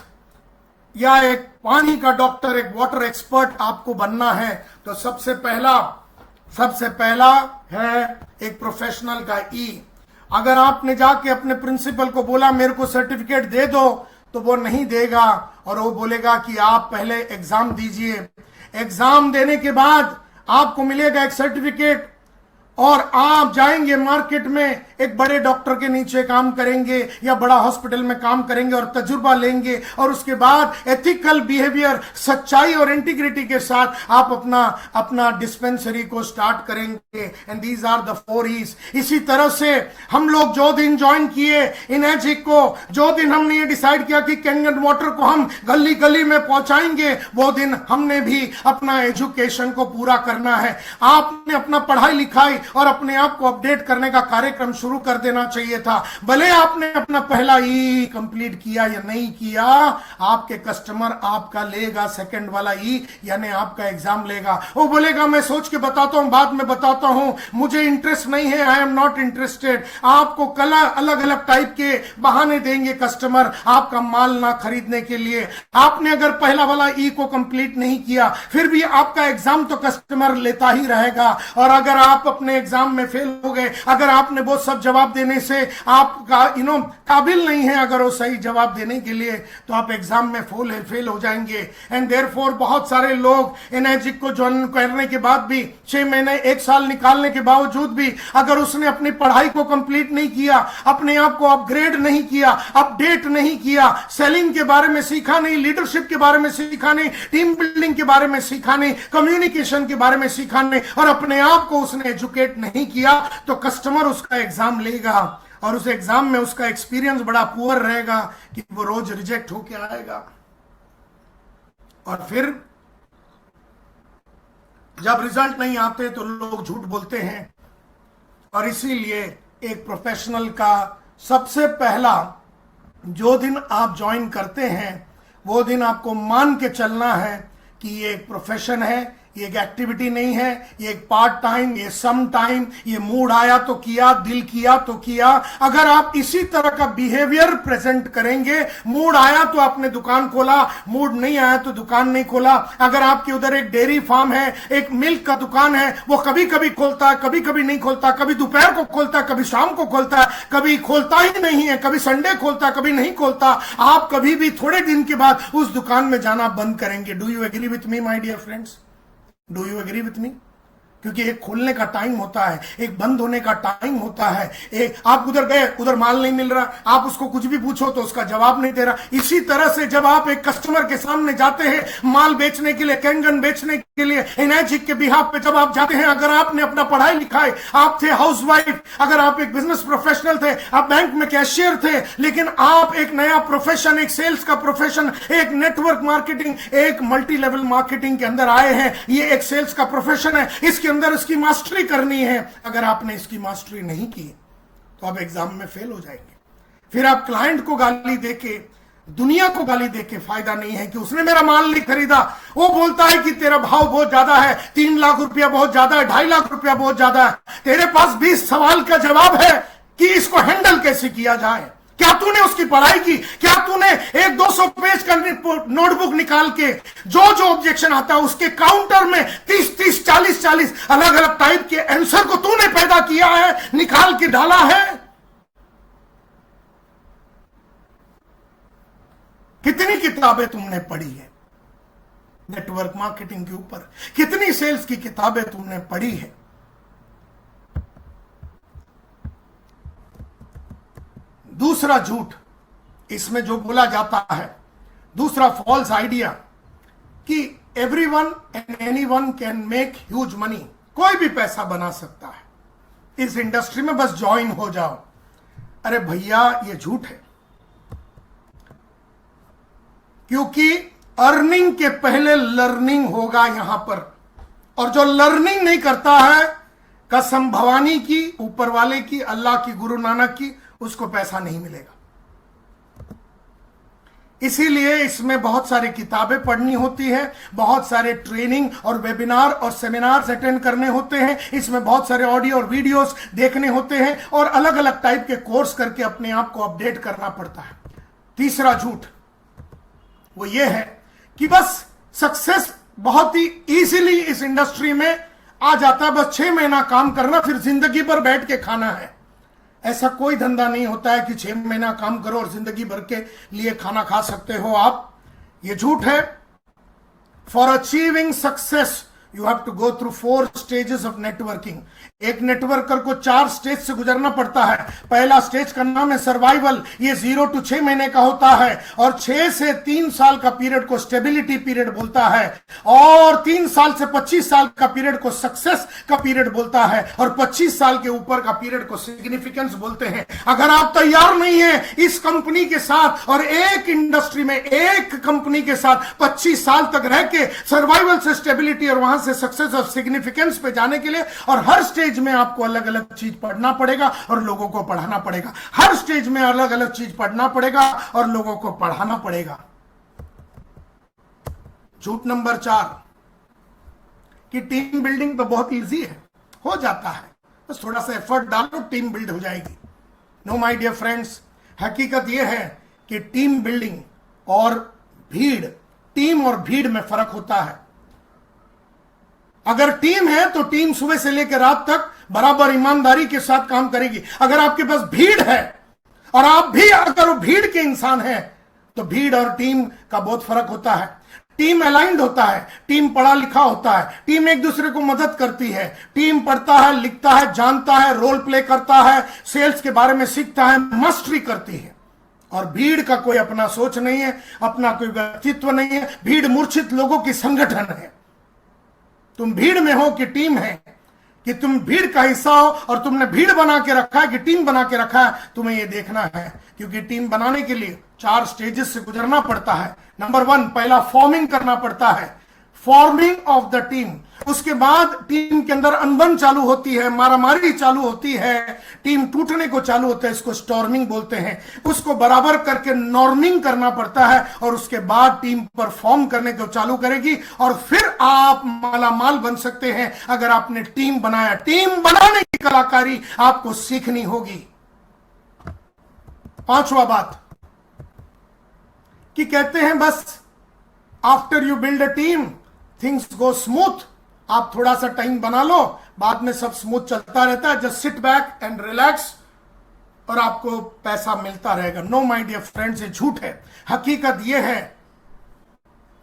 या एक पानी का डॉक्टर, एक वाटर एक्सपर्ट आपको बनना है तो सबसे पहला है एक प्रोफेशनल का ई। अगर आपने जाके अपने प्रिंसिपल को बोला मेरे को सर्टिफिकेट दे दो, तो वो नहीं देगा और वो बोलेगा कि आप पहले एग्जाम दीजिए। एग्जाम देने के बाद आपको मिलेगा एक सर्टिफिकेट और आप जाएंगे मार्केट में, एक बड़े डॉक्टर के नीचे काम करेंगे या बड़ा हॉस्पिटल में काम करेंगे और तजुर्बा लेंगे, और उसके बाद एथिकल बिहेवियर, सच्चाई और इंटीग्रिटी के साथ आप अपना डिस्पेंसरी को स्टार्ट करेंगे। And these are the 4 E's। इसी तरह से हम लोग जो दिन ज्वाइन किए इनर्जिक को, जो दिन हमने ये डिसाइड किया कि कैंगन वाटर को हम गली गली में पहुंचाएंगे, वो दिन हमने भी अपना एजुकेशन को पूरा करना है। आपने अपना पढ़ाई लिखाई और अपने आप को अपडेट करने का कार्यक्रम शुरू कर देना चाहिए था। भले आपने अपना पहला ई कंप्लीट किया या नहीं किया, आपके कस्टमर आपका लेगा सेकंड वाला ई, यानी आपका एग्जाम लेगा। वो बोलेगा मैं सोच के बताता हूं, बाद में बताता हूं, मुझे इंटरेस्ट नहीं है, आई एम नॉट इंटरेस्टेड। आपको कला अलग अलग टाइप के बहाने देंगे कस्टमर आपका माल ना खरीदने के लिए। आपने अगर पहला वाला ई को कंप्लीट नहीं किया, फिर भी आपका एग्जाम तो कस्टमर लेता ही रहेगा। और अगर आप अपने एग्जाम में फेल हो गए, अगर आपने वो सब जवाब देने से आपका काबिल नहीं है अगर वो सही जवाब देने के लिए, तो आप एग्जाम में फेल हो जाएंगे। एंड देयरफॉर बहुत सारे लोग एनर्जिक को ज्वाइन करने के बाद भी 6 महीने 1 साल निकालने के बावजूद भी अगर उसने अपनी पढ़ाई को कंप्लीट नहीं किया, अपने आप को अपग्रेड नहीं किया, अपडेट नहीं किया, सेलिंग के बारे में सीखा नहीं, लीडरशिप के बारे में सीखा नहीं, टीम बिल्डिंग के बारे में सीखा नहीं, कम्युनिकेशन के बारे में सीखा नहीं, और अपने आप को उसने एजुकेट नहीं किया, तो कस्टमर उसका एग्जाम लेगा और उस एग्जाम में उसका एक्सपीरियंस बड़ा पुअर रहेगा कि वो रोज रिजेक्ट होके आएगा। और फिर जब रिजल्ट नहीं आते तो लोग झूठ बोलते हैं। और इसीलिए एक प्रोफेशनल का सबसे पहला जो दिन आप ज्वाइन करते हैं, वो दिन आपको मान के चलना है कि ये एक प्रोफेशन है, ये एक एक्टिविटी नहीं है, ये एक पार्ट टाइम, ये सम टाइम, ये मूड आया तो किया, दिल किया तो किया। अगर आप इसी तरह का बिहेवियर प्रेजेंट करेंगे, मूड आया तो आपने दुकान खोला, मूड नहीं आया तो दुकान नहीं खोला। अगर आपके उधर एक डेयरी फार्म है, एक मिल्क का दुकान है, वो कभी कभी खोलता है, कभी कभी नहीं खोलता, कभी दोपहर को खोलता है, कभी शाम को खोलता है, कभी खोलता ही नहीं है, कभी संडे खोलता है, कभी नहीं खोलता, आप कभी भी थोड़े दिन के बाद उस दुकान में जाना बंद करेंगे। Do you agree with me my dear friends? Do you agree with me? क्योंकि एक खोलने का टाइम होता है, एक बंद होने का टाइम होता है। एक आप उधर गए, उधर माल नहीं मिल रहा, आप उसको कुछ भी पूछो तो उसका जवाब नहीं दे रहा। इसी तरह से जब आप एक कस्टमर के सामने जाते हैं माल बेचने के लिए, कैंगन बेचने के लिए, एनर्जिक के बिहाफ पे जब आप जाते हैं, अगर आपने अपना पढ़ाई लिखाई, आप थे हाउसवाइफ, अगर आप एक बिजनेस प्रोफेशनल थे, आप बैंक में कैशियर थे, लेकिन आप एक नया प्रोफेशन, एक सेल्स का प्रोफेशन, एक नेटवर्क मार्केटिंग, एक मल्टी लेवल मार्केटिंग के अंदर आए हैं। ये एक सेल्स का प्रोफेशन है, इसके अंदर इसकी मास्टरी करनी है। अगर आपने इसकी मास्टरी नहीं की तो आप एग्जाम में फेल हो जाएंगे। फिर आप क्लाइंट को गाली देके, दुनिया को गाली देके फायदा नहीं है कि उसने मेरा माल नहीं खरीदा। वो बोलता है कि तेरा भाव बहुत ज्यादा है, 3 लाख रुपया बहुत ज्यादा है, 2.5 लाख रुपया बहुत ज्यादा है। तेरे पास 20 सवाल का जवाब है कि इसको हैंडल कैसे किया जाए। क्या तूने उसकी पढ़ाई की? क्या तूने एक 200 पेज का नोटबुक निकाल के जो जो ऑब्जेक्शन आता है उसके काउंटर में 30-30, 40-40 अलग अलग टाइप के आंसर को तूने पैदा किया है, निकाल के डाला है? कितनी किताबें तुमने पढ़ी है नेटवर्क मार्केटिंग के ऊपर? कितनी सेल्स की किताबें तुमने पढ़ी है? दूसरा झूठ इसमें जो बोला जाता है, दूसरा फॉल्स आइडिया कि everyone and anyone can make huge money, कोई भी पैसा बना सकता है इस इंडस्ट्री में, बस ज्वाइन हो जाओ। अरे भैया ये झूठ है, क्योंकि अर्निंग के पहले लर्निंग होगा यहां पर, और जो लर्निंग नहीं करता है, कसम भवानी की, ऊपर वाले की, अल्लाह की, गुरु नानक की, उसको पैसा नहीं मिलेगा। इसीलिए इसमें बहुत सारी किताबें पढ़नी होती है, बहुत सारे ट्रेनिंग और वेबिनार और सेमिनार्स अटेंड करने होते हैं, इसमें बहुत सारे ऑडियो और वीडियोस देखने होते हैं, और अलग अलग टाइप के कोर्स करके अपने आप को अपडेट करना पड़ता है। तीसरा झूठ वो ये है कि बस सक्सेस बहुत ही इजीली इस इंडस्ट्री में आ जाता है, बस 6 महीना काम करना, फिर जिंदगी भर बैठ के खाना है। ऐसा कोई धंधा नहीं होता है कि 6 महीना काम करो और जिंदगी भर के लिए खाना खा सकते हो आप। ये झूठ है। For achieving success you have to go through 4 stages of networking. एक नेटवर्कर को 4 स्टेज से गुजरना पड़ता है। पहला स्टेज का नाम है सर्वाइवल, ये 0 to 6 महीने का होता है, और 6 से 3 साल का पीरियड को स्टेबिलिटी पीरियड बोलता है, और 3 साल से 25 साल का पीरियड को सक्सेस का पीरियड बोलता है, और 25 साल के ऊपर का पीरियड को सिग्निफिकेंस बोलते हैं। अगर आप तैयार नहीं है इस कंपनी के साथ और एक इंडस्ट्री में एक कंपनी के साथ 25 साल तक रह के सर्वाइवल से स्टेबिलिटी और वहां से सक्सेस और सिग्निफिकेंस पे जाने के लिए, और हर स्टेज में आपको अलग अलग चीज पढ़ना पड़ेगा और लोगों को पढ़ाना पड़ेगा। हर स्टेज में अलग अलग चीज पढ़ना पड़ेगा और लोगों को पढ़ाना पड़ेगा। झूठ नंबर 4 कि टीम बिल्डिंग तो बहुत इजी है, हो जाता है, बस थोड़ा सा एफर्ट डालो टीम बिल्ड हो जाएगी। नो माय डियर फ्रेंड्स, हकीकत यह है कि टीम बिल्डिंग और भीड़, टीम और भीड़ में फर्क होता है। अगर टीम है तो टीम सुबह से लेकर रात तक बराबर ईमानदारी के साथ काम करेगी। अगर आपके पास भीड़ है और आप भी अगर भीड़ के इंसान हैं, तो भीड़ और टीम का बहुत फर्क होता है। टीम अलाइंड होता है, टीम पढ़ा लिखा होता है, टीम एक दूसरे को मदद करती है, टीम पढ़ता है, लिखता है, जानता है, रोल प्ले करता है, सेल्स के बारे में सीखता है, मास्टरी करती है। और भीड़ का कोई अपना सोच नहीं है, अपना कोई व्यक्तित्व नहीं है। भीड़ मूर्छित लोगों की संगठन है। तुम भीड़ में हो कि टीम है, कि तुम भीड़ का हिस्सा हो और तुमने भीड़ बना के रखा है कि टीम बना के रखा है, तुम्हें यह देखना है। क्योंकि टीम बनाने के लिए 4 स्टेजेस से गुजरना पड़ता है। नंबर 1, पहला फॉर्मिंग करना पड़ता है, फॉर्मिंग ऑफ द टीम। उसके बाद टीम के अंदर अनबन चालू होती है, मारामारी चालू होती है, टीम टूटने को चालू होता है, इसको स्टॉर्मिंग बोलते हैं। उसको बराबर करके नॉर्मिंग करना पड़ता है, और उसके बाद टीम परफॉर्म करने को चालू करेगी, और फिर आप मालामाल बन सकते हैं अगर आपने टीम बनाया। टीम बनाने की कलाकारी आपको सीखनी होगी। 5वां बात कि कहते हैं बस after you build a team things go smooth. आप थोड़ा सा टाइम बना लो, बाद में सब स्मूथ चलता रहता है। Just sit back and relax और आपको पैसा मिलता रहेगा। नो माय डियर फ्रेंड्स, ये झूठ है। हकीकत यह है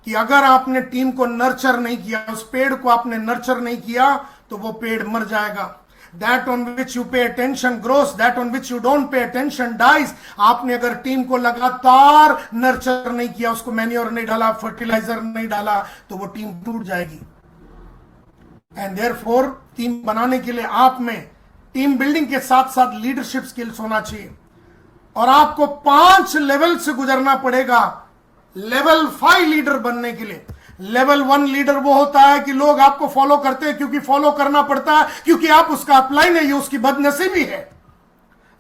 कि अगर आपने टीम को नर्चर नहीं किया, उस पेड़ को आपने नर्चर नहीं किया, तो वो पेड़ मर जाएगा। That on which you pay attention grows, that on which you don't pay attention dies। आपने अगर टीम को लगातार नर्चर नहीं किया, उसको मैन्योर नहीं डाला, फर्टिलाइजर नहीं डाला, तो वो टीम टूट जाएगी। एंड देयरफॉर टीम बनाने के लिए आप में टीम बिल्डिंग के साथ साथ लीडरशिप स्किल्स होना चाहिए, और आपको 5 लेवल से गुजरना पड़ेगा लेवल 5 लीडर बनने के लिए। लेवल 1 लीडर वो होता है कि लोग आपको फॉलो करते हैं क्योंकि फॉलो करना पड़ता है, क्योंकि आप उसका अपलाइन है, ये उसकी बदनसीबी है।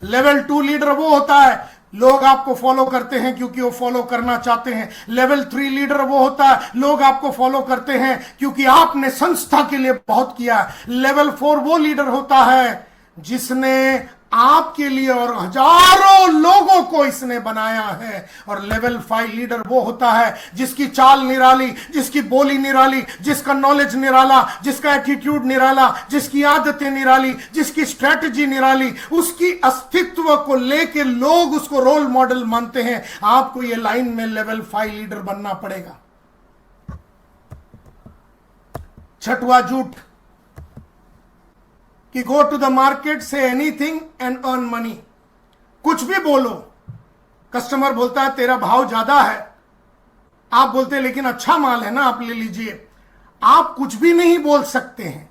लेवल 2 लीडर वो होता है, लोग आपको फॉलो करते हैं क्योंकि वो फॉलो करना चाहते हैं। लेवल 3 लीडर वो होता है, लोग आपको फॉलो करते हैं क्योंकि आपने संस्था के लिए बहुत किया। लेवल 4 वो लीडर होता है जिसने आपके लिए और हजारों लोगों को इसने बनाया है। और लेवल 5 लीडर वो होता है जिसकी चाल निराली, जिसकी बोली निराली, जिसका नॉलेज निराला, जिसका एटीट्यूड निराला, जिसकी आदतें निराली, जिसकी स्ट्रेटजी निराली, उसकी अस्तित्व को लेके लोग उसको रोल मॉडल मानते हैं। आपको ये लाइन में लेवल 5 लीडर बनना पड़ेगा। 6वां झूठ कि गो टू द मार्केट से एनीथिंग एंड अर्न मनी। कुछ भी बोलो, कस्टमर बोलता है तेरा भाव ज्यादा है, आप बोलते हैं लेकिन अच्छा माल है ना, आप ले लीजिए। आप कुछ भी नहीं बोल सकते हैं।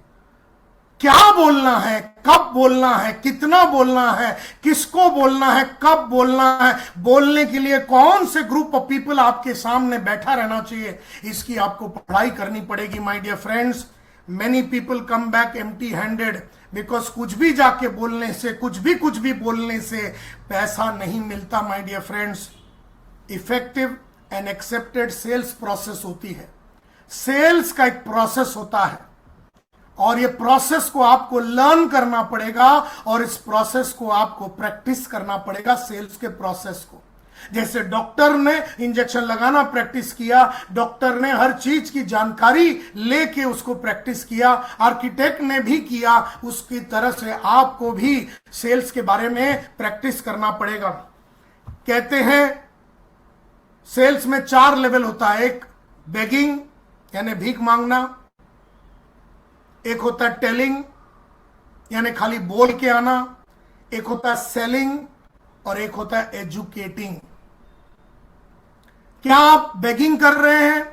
क्या बोलना है, कब बोलना है, कितना बोलना है, किसको बोलना है, कब बोलना है, बोलने के लिए कौन से ग्रुप ऑफ पीपल आपके सामने बैठा रहना चाहिए, इसकी आपको पढ़ाई करनी पड़ेगी। My dear friends, many people come back empty handed, because कुछ भी जाके बोलने से, कुछ भी बोलने से पैसा नहीं मिलता। My dear friends, effective and accepted sales process होती है। सेल्स का एक प्रोसेस होता है, और ये प्रोसेस को आपको लर्न करना पड़ेगा, और इस प्रोसेस को आपको प्रैक्टिस करना पड़ेगा। सेल्स के प्रोसेस को, जैसे डॉक्टर ने इंजेक्शन लगाना प्रैक्टिस किया, डॉक्टर ने हर चीज की जानकारी लेके उसको प्रैक्टिस किया, आर्किटेक्ट ने भी किया, उसकी तरह से आपको भी सेल्स के बारे में प्रैक्टिस करना पड़ेगा। कहते हैं सेल्स में 4 लेवल होता है। एक बेगिंग यानी भीख मांगना, एक होता है टेलिंग, यानी खाली बोल के आना, एक होता है सेलिंग और एक होता है एजुकेटिंग। क्या आप बेगिंग कर रहे हैं?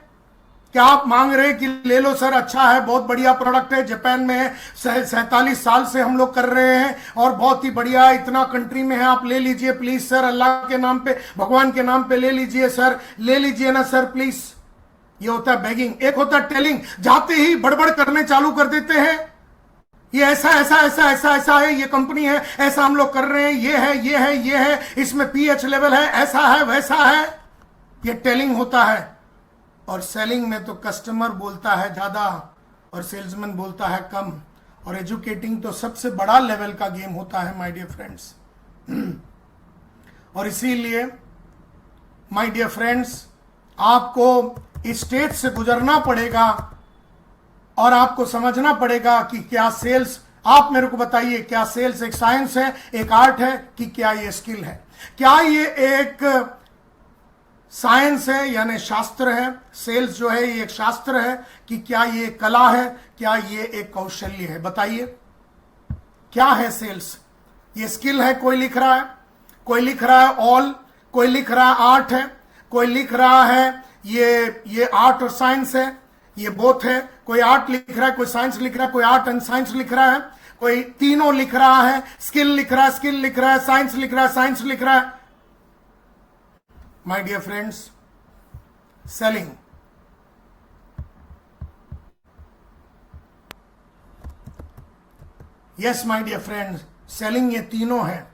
क्या आप मांग रहे हैं कि ले लो सर, अच्छा है, बहुत बढ़िया प्रोडक्ट है, जापान में है, 47 साल से हम लोग कर रहे हैं और बहुत ही बढ़िया, इतना कंट्री में है, आप ले लीजिए प्लीज सर, अल्लाह के नाम पे, भगवान के नाम पे ले लीजिए सर, ले लीजिए ना सर प्लीज। ये होता है बेगिंग। एक होता है टेलिंग, जाते ही बड़बड़ करने चालू कर देते हैं, ये ऐसा ऐसा ऐसा ऐसा ऐसा है, ये कंपनी है, ऐसा हम लोग कर रहे हैं, ये है ये है ये है, इसमें पीएच लेवल है, ऐसा है वैसा है। ये टेलिंग होता है। और सेलिंग में तो कस्टमर बोलता है ज्यादा और सेल्समैन बोलता है कम। और एजुकेटिंग तो सबसे बड़ा लेवल का गेम होता है माय डियर फ्रेंड्स। और इसीलिए माय डियर फ्रेंड्स, आपको इस स्टेज से गुजरना पड़ेगा और आपको समझना पड़ेगा कि क्या सेल्स, आप मेरे को बताइए, क्या सेल्स एक साइंस है, एक आर्ट है, कि क्या ये स्किल है? क्या ये एक साइंस है यानी शास्त्र है, सेल्स जो है ये एक शास्त्र है, कि क्या ये कला है, क्या ये एक कौशल्य है? बताइए क्या है सेल्स? ये स्किल है, कोई लिख रहा है, कोई लिख रहा है ऑल, कोई लिख रहा है आर्ट है, कोई लिख रहा है ये आर्ट और साइंस है, ये बोथ है। कोई आर्ट लिख रहा है, कोई साइंस लिख रहा है, कोई आर्ट एंड साइंस लिख रहा है, कोई तीनों लिख रहा है, स्किल लिख रहा है, स्किल लिख रहा है, साइंस लिख रहा है, साइंस लिख रहा है। My dear friends, selling, yes my dear friends, selling ये तीनों है।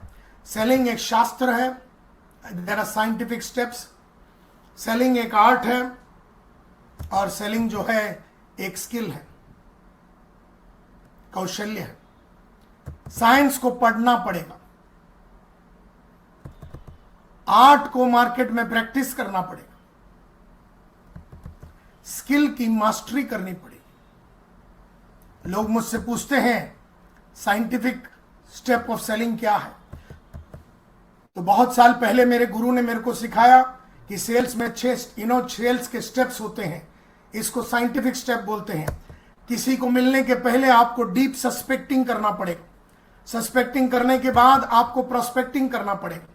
सेलिंग एक शास्त्र है, there are scientific steps. Selling एक आर्ट है और सेलिंग जो है एक स्किल है, कौशल्य है। साइंस को पढ़ना पड़ेगा, आर्ट को मार्केट में प्रैक्टिस करना पड़ेगा, स्किल की मास्टरी करनी पड़ेगी। लोग मुझसे पूछते हैं साइंटिफिक स्टेप ऑफ सेलिंग क्या है? तो बहुत साल पहले मेरे गुरु ने मेरे को सिखाया कि सेल्स में 6 सेल्स के स्टेप्स होते हैं, इसको साइंटिफिक स्टेप बोलते हैं। किसी को मिलने के पहले आपको डीप सस्पेक्टिंग करना पड़ेगा, सस्पेक्टिंग करने के बाद आपको प्रोस्पेक्टिंग करना पड़ेगा,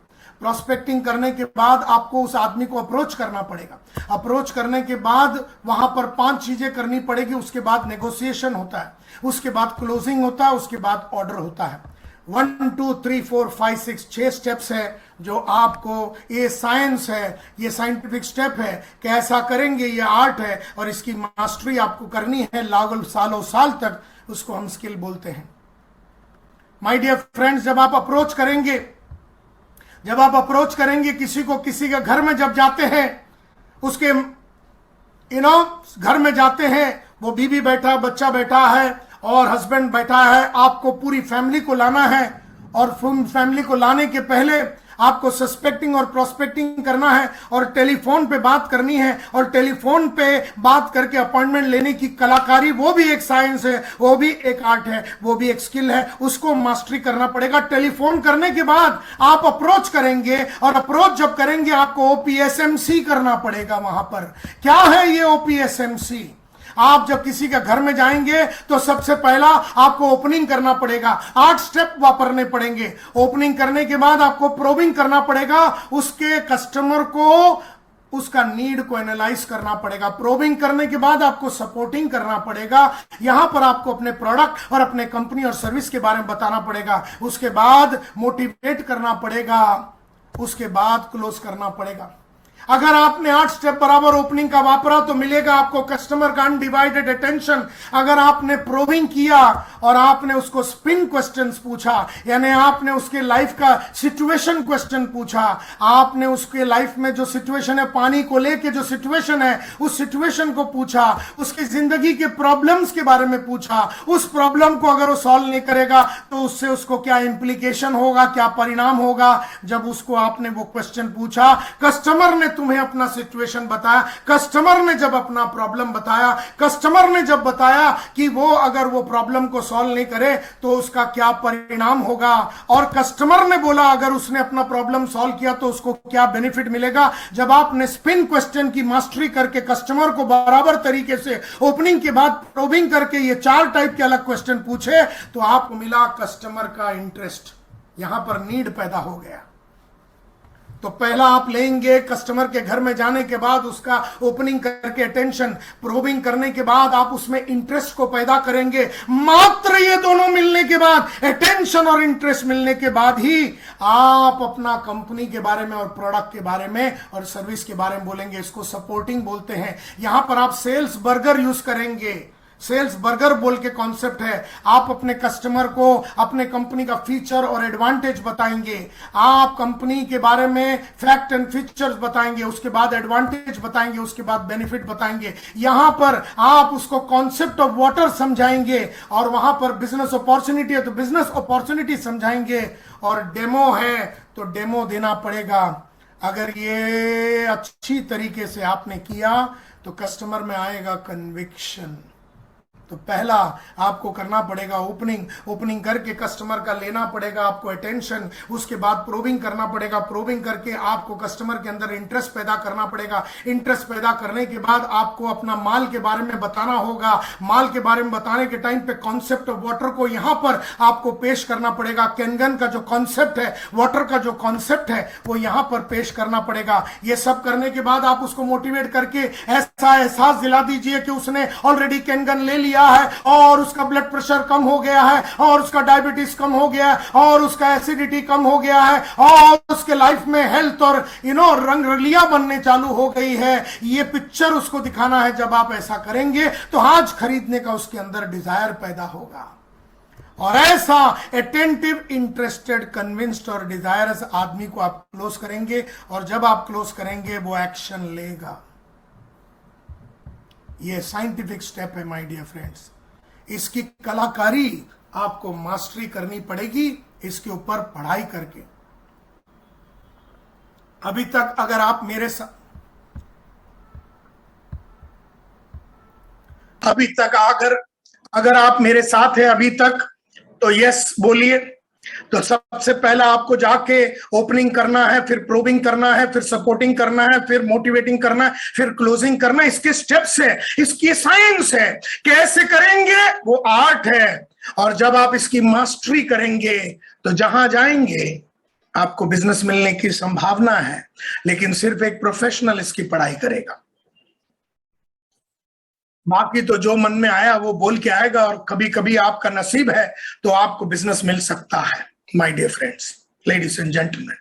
प्रोस्पेक्टिंग करने के बाद आपको उस आदमी को अप्रोच करना पड़ेगा, अप्रोच करने के बाद वहां पर 5 चीजें करनी पड़ेगी, उसके बाद नेगोशिएशन होता है, उसके बाद क्लोजिंग होता है, उसके बाद ऑर्डर होता है। 1 2 3 4 5 6 स्टेप्स है जो आपको, ये साइंस है, ये साइंटिफिक स्टेप है, कैसा करेंगे ये आर्ट है, और इसकी मास्टरी आपको करनी है लागल सालों साल तक, उसको हम स्किल बोलते हैं। माय डियर फ्रेंड्स, जब आप अप्रोच करेंगे किसी को, किसी के घर में जब जाते हैं, उसके घर में जाते हैं, वो बीवी बैठा, बच्चा बैठा है और हस्बैंड बैठा है, आपको पूरी फैमिली को लाना है, और फैमिली को लाने के पहले आपको सस्पेक्टिंग और प्रोस्पेक्टिंग करना है और टेलीफोन पे बात करनी है, और टेलीफोन पे बात करके अपॉइंटमेंट लेने की कलाकारी, वो भी एक साइंस है, वो भी एक आर्ट है, वो भी एक स्किल है, उसको मास्टरी करना पड़ेगा। टेलीफोन करने के बाद आप अप्रोच करेंगे, और अप्रोच जब करेंगे आपको OPSMC करना पड़ेगा। वहां पर क्या है ये OPSMC? आप जब किसी के घर में जाएंगे तो सबसे पहला आपको ओपनिंग करना पड़ेगा, 8 स्टेप वापरने पड़ेंगे। ओपनिंग करने के बाद आपको प्रोबिंग करना पड़ेगा, उसके कस्टमर को, उसका नीड को एनालाइज करना पड़ेगा। प्रोबिंग करने के बाद आपको सपोर्टिंग करना पड़ेगा, यहां पर आपको अपने प्रोडक्ट और अपने कंपनी और सर्विस के बारे में बताना पड़ेगा। उसके बाद मोटिवेट करना पड़ेगा, उसके बाद क्लोज करना पड़ेगा। अगर आपने 8 स्टेप बराबर ओपनिंग का वापरा तो मिलेगा आपको कस्टमर का अनडिवाइडेड अटेंशन। अगर आपने प्रोबिंग किया और आपने उसको स्पिन क्वेश्चंस पूछा, यानी आपने उसके लाइफ का सिचुएशन क्वेश्चन पूछा, आपने उसके लाइफ में जो सिचुएशन है, पानी को लेके जो सिचुएशन है, उस सिचुएशन को पूछा, उसकी जिंदगी के प्रॉब्लम्स के बारे में पूछा, उस प्रॉब्लम को अगर वो सॉल्व नहीं करेगा तो उससे उसको क्या इंप्लीकेशन होगा, क्या परिणाम होगा। जब उसको आपने वो क्वेश्चन पूछा, कस्टमर ने तुम्हें अपना सिचुएशन बताया, कस्टमर ने जब अपना प्रॉब्लम बताया, कस्टमर ने जब बताया कि वो अगर वो प्रॉब्लम को सॉल्व नहीं करे तो उसका क्या परिणाम होगा, और कस्टमर ने बोला अगर उसने अपना प्रॉब्लम सॉल्व किया तो उसको क्या बेनिफिट मिलेगा, जब आपने स्पिन क्वेश्चन की मास्टरी करके कस्टमर को बराबर तरीके से ओपनिंग के बाद प्रोबिंग करके ये 4 टाइप के अलग क्वेश्चन पूछे तो आपको मिला कस्टमर का इंटरेस्ट, यहां पर नीड पैदा हो गया। तो पहला आप लेंगे कस्टमर के घर में जाने के बाद उसका ओपनिंग करके अटेंशन, प्रोबिंग करने के बाद आप उसमें इंटरेस्ट को पैदा करेंगे। मात्र ये दोनों मिलने के बाद, अटेंशन और इंटरेस्ट मिलने के बाद ही आप अपना कंपनी के बारे में और प्रोडक्ट के बारे में और सर्विस के बारे में बोलेंगे। इसको सपोर्टिंग बोलते हैं। यहां पर आप सेल्स बर्गर यूज करेंगे। सेल्स बर्गर बोल के कॉन्सेप्ट है। आप अपने कस्टमर को अपने कंपनी का फीचर और एडवांटेज बताएंगे, आप कंपनी के बारे में फैक्ट एंड फीचर्स बताएंगे, उसके बाद एडवांटेज बताएंगे, उसके बाद बेनिफिट बताएंगे। यहां पर आप उसको कॉन्सेप्ट ऑफ वाटर समझाएंगे, और वहां पर बिजनेस अपॉर्चुनिटी है तो बिजनेस अपॉर्चुनिटी समझाएंगे, और डेमो है तो डेमो देना पड़ेगा। अगर ये अच्छी तरीके से आपने किया तो कस्टमर में आएगा कन्विक्शन। तो पहला आपको करना पड़ेगा ओपनिंग करके कस्टमर का लेना पड़ेगा आपको अटेंशन, उसके बाद प्रोबिंग करना पड़ेगा, प्रोबिंग करके आपको कस्टमर के अंदर इंटरेस्ट पैदा करना पड़ेगा, इंटरेस्ट पैदा करने के बाद आपको अपना माल के बारे में बताना होगा, माल के बारे में बताने के टाइम पे कॉन्सेप्ट ऑफ वाटर को यहां पर आपको पेश करना पड़ेगा। केनगन का जो कॉन्सेप्ट है, वाटर का जो कॉन्सेप्ट है वो यहां पर पेश करना पड़ेगा। ये सब करने के बाद आप उसको मोटिवेट करके ऐसा एहसास दिला दीजिए कि उसने ऑलरेडी केनगन ले लिया है और उसका ब्लड प्रेशर कम हो गया है, और उसका डायबिटीज कम हो गया है, और उसका एसिडिटी कम हो गया है, और उसके लाइफ में हेल्थ और रंगरलिया बनने चालू हो गई है। ये पिक्चर उसको दिखाना है। जब आप ऐसा करेंगे तो आज खरीदने का उसके अंदर डिजायर पैदा होगा। और ऐसा अटेंटिव, इंटरेस्टेड, कन्विंस्ड और डिजायरस आदमी को आप क्लोज करेंगे, और जब आप क्लोज करेंगे वो एक्शन लेगा। ये साइंटिफिक स्टेप है माय डियर फ्रेंड्स। इसकी कलाकारी आपको मास्टरी करनी पड़ेगी, इसके ऊपर पढ़ाई करके। अभी तक अगर आप मेरे साथ अगर आप मेरे साथ हैं अभी तक तो यस बोलिए। तो सबसे पहला आपको जाके ओपनिंग करना है, फिर प्रोबिंग करना है, फिर सपोर्टिंग करना है, फिर मोटिवेटिंग करना है, फिर क्लोजिंग करना है। इसके स्टेप्स है, इसकी साइंस है। कैसे करेंगे वो आर्ट है। और जब आप इसकी मास्टरी करेंगे तो जहां जाएंगे आपको बिजनेस मिलने की संभावना है, लेकिन सिर्फ एक प्रोफेशनल इसकी पढ़ाई करेगा। बाकी तो जो मन में आया वो बोल के आएगा, और कभी कभी आपका नसीब है तो आपको बिजनेस मिल सकता है। My dear friends, ladies and gentleman,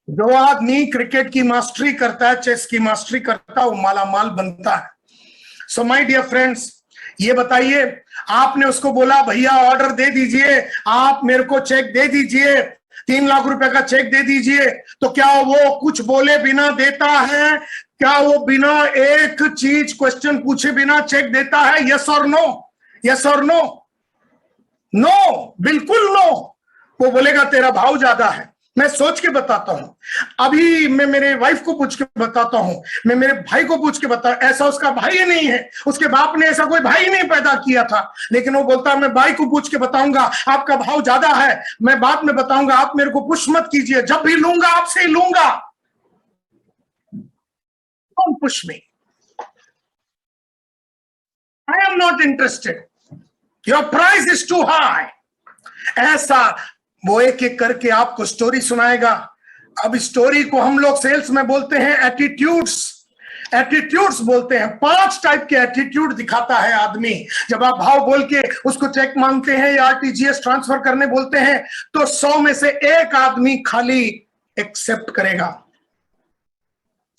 जो आदमी क्रिकेट की मास्टरी करता है, चेस की मास्टरी करता है, वो मालामाल बनता है। सो माय डियर फ्रेंड्स, ये बताइए, आपने उसको बोला भैया ऑर्डर दे दीजिए, आप मेरे को चेक दे दीजिए, 3 लाख रुपए का चेक दे दीजिए, तो क्या वो कुछ बोले बिना देता है? क्या वो बिना एक चीज क्वेश्चन पूछे बिना चेक देता है? यस और नो? यस और नो? नो, बिल्कुल नो। वो बोलेगा तेरा भाव ज्यादा है। मैं सोच के बताता हूं, अभी मैं मेरे वाइफ को पूछ के बताता हूं, मैं मेरे भाई को पूछ के बता, ऐसा उसका भाई नहीं है, उसके बाप ने ऐसा कोई भाई नहीं पैदा किया था, लेकिन वो बोलता है मैं भाई को पूछ के बताऊंगा, आपका भाव ज्यादा है, मैं बाद में बताऊंगा, आप मेरे को पुश मत कीजिए, जब भी लूंगा आपसे ही लूंगा, don't push me, I am not interested, your price is too high. ऐसा वो एक एक करके आपको स्टोरी सुनाएगा। अब स्टोरी को हम लोग सेल्स में बोलते हैं एटीट्यूड्स। एटीट्यूड्स बोलते हैं। 5 टाइप के एटीट्यूड दिखाता है आदमी। जब आप भाव बोल के उसको चेक मांगते हैं या आरटीजीएस ट्रांसफर करने बोलते हैं तो 100 में से 1 आदमी खाली एक्सेप्ट करेगा।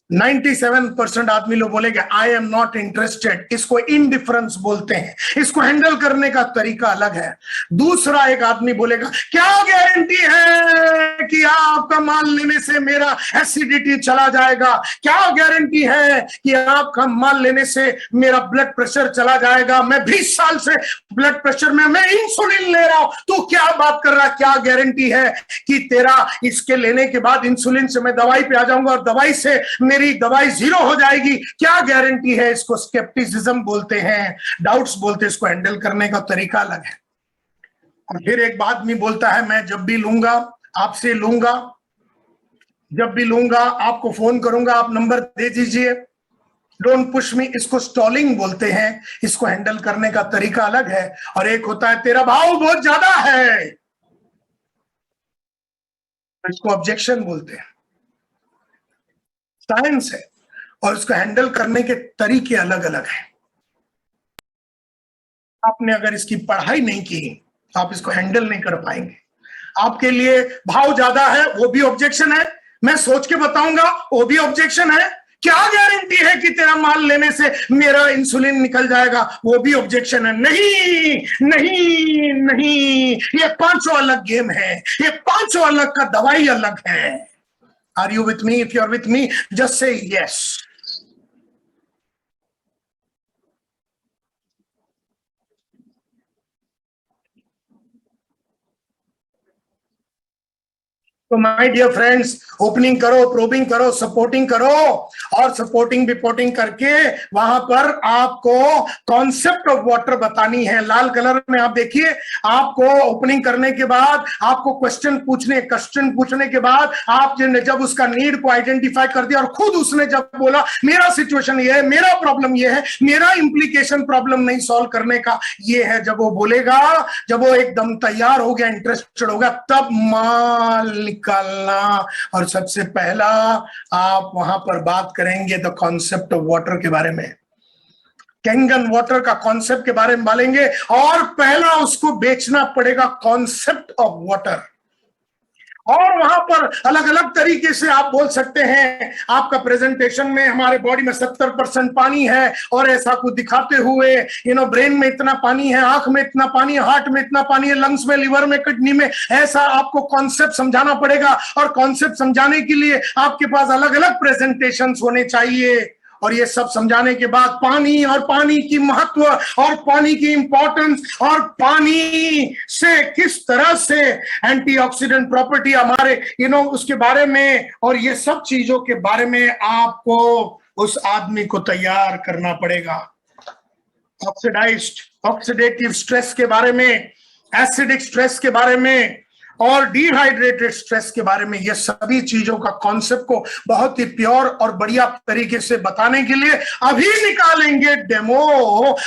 97% आदमी लोग बोलेंगे आई एम नॉट इंटरेस्टेड। इसको इनडिफरेंस बोलते हैं। इसको हैंडल करने का तरीका अलग है। दूसरा एक आदमी बोलेगा क्या गारंटी है कि आपका माल लेने से मेरा एसिडिटी चला जाएगा, क्या गारंटी है कि आपका माल लेने से मेरा ब्लड प्रेशर चला जाएगा, मैं 20 साल से ब्लड प्रेशर में मैं इंसुलिन ले रहा हूं, तू क्या बात कर रहा, क्या गारंटी है कि तेरा इसके लेने के बाद इंसुलिन से मैं दवाई पे आ जाऊंगा और दवाई से मेरी दवाई जीरो हो जाएगी, क्या गारंटी है। इसको स्केप्टिसिज्म बोलते हैं, डाउट्स बोलते हैं। इसको हैंडल करने का तरीका अलग है। और फिर एक बात भी बोलता है मैं जब भी लूंगा आपसे लूंगा, जब भी लूंगा आपको फोन करूंगा, आप नंबर दे दीजिए, डोंट पुश मी। इसको स्टॉलिंग बोलते हैं। इसको हैंडल करने का तरीका अलग है। और एक होता है तेरा भाव बहुत ज्यादा है, इसको ऑब्जेक्शन बोलते हैं। साइंस है और इसको हैंडल करने के तरीके अलग अलग हैं। आपने अगर इसकी पढ़ाई नहीं की तो आप इसको हैंडल नहीं कर पाएंगे। आपके लिए भाव ज्यादा है वो भी ऑब्जेक्शन है, मैं सोच के बताऊंगा वो भी ऑब्जेक्शन है, क्या गारंटी है कि तेरा माल लेने से मेरा इंसुलिन निकल जाएगा, वो भी ऑब्जेक्शन है। नहीं नहीं नहीं, ये पांचों अलग गेम है, ये पांचों अलग का दवाई अलग है। Are you with me? If you are with me, just say yes. तो माय डियर फ्रेंड्स, ओपनिंग करो, प्रोबिंग करो, सपोर्टिंग करो, और सपोर्टिंग रिपोर्टिंग करके वहां पर आपको कॉन्सेप्ट ऑफ वाटर बतानी है। लाल कलर में आप देखिए, आपको ओपनिंग करने के बाद आपको क्वेश्चन पूछने के बाद आप जब उसका नीड को आइडेंटिफाई कर दिया और खुद उसने जब बोला मेरा सिचुएशन ये है, मेरा प्रॉब्लम ये है, मेरा इंप्लीकेशन प्रॉब्लम नहीं सॉल्व करने का ये है, जब वो बोलेगा, जब वो एकदम तैयार हो गया, इंटरेस्टेड हो गया, तब माल निकालना। और सबसे पहला आप वहां पर बात करेंगे द कॉन्सेप्ट ऑफ वाटर के बारे में, कैंगन वाटर का कॉन्सेप्ट के बारे में बोलेंगे। और पहला उसको बेचना पड़ेगा कॉन्सेप्ट ऑफ वाटर। और वहां पर अलग अलग तरीके से आप बोल सकते हैं, आपका प्रेजेंटेशन में हमारे बॉडी में 70% पानी है और ऐसा कुछ दिखाते हुए ब्रेन में इतना पानी है, आंख में इतना पानी है, हार्ट में इतना पानी है, लंग्स में, लिवर में, किडनी में, ऐसा आपको कॉन्सेप्ट समझाना पड़ेगा। और कॉन्सेप्ट समझाने के लिए आपके पास अलग अलग प्रेजेंटेशन होने चाहिए। और ये सब समझाने के बाद पानी और पानी की महत्व और पानी की इंपॉर्टेंस और पानी से किस तरह से एंटीऑक्सीडेंट प्रॉपर्टी हमारे उसके बारे में, और ये सब चीजों के बारे में आपको उस आदमी को तैयार करना पड़ेगा। ऑक्सीडेटिव स्ट्रेस के बारे में, एसिडिक स्ट्रेस के बारे में और डिहाइड्रेटेड स्ट्रेस के बारे में, ये सभी चीजों का कॉन्सेप्ट को बहुत ही प्योर और बढ़िया तरीके से बताने के लिए अभी निकालेंगे डेमो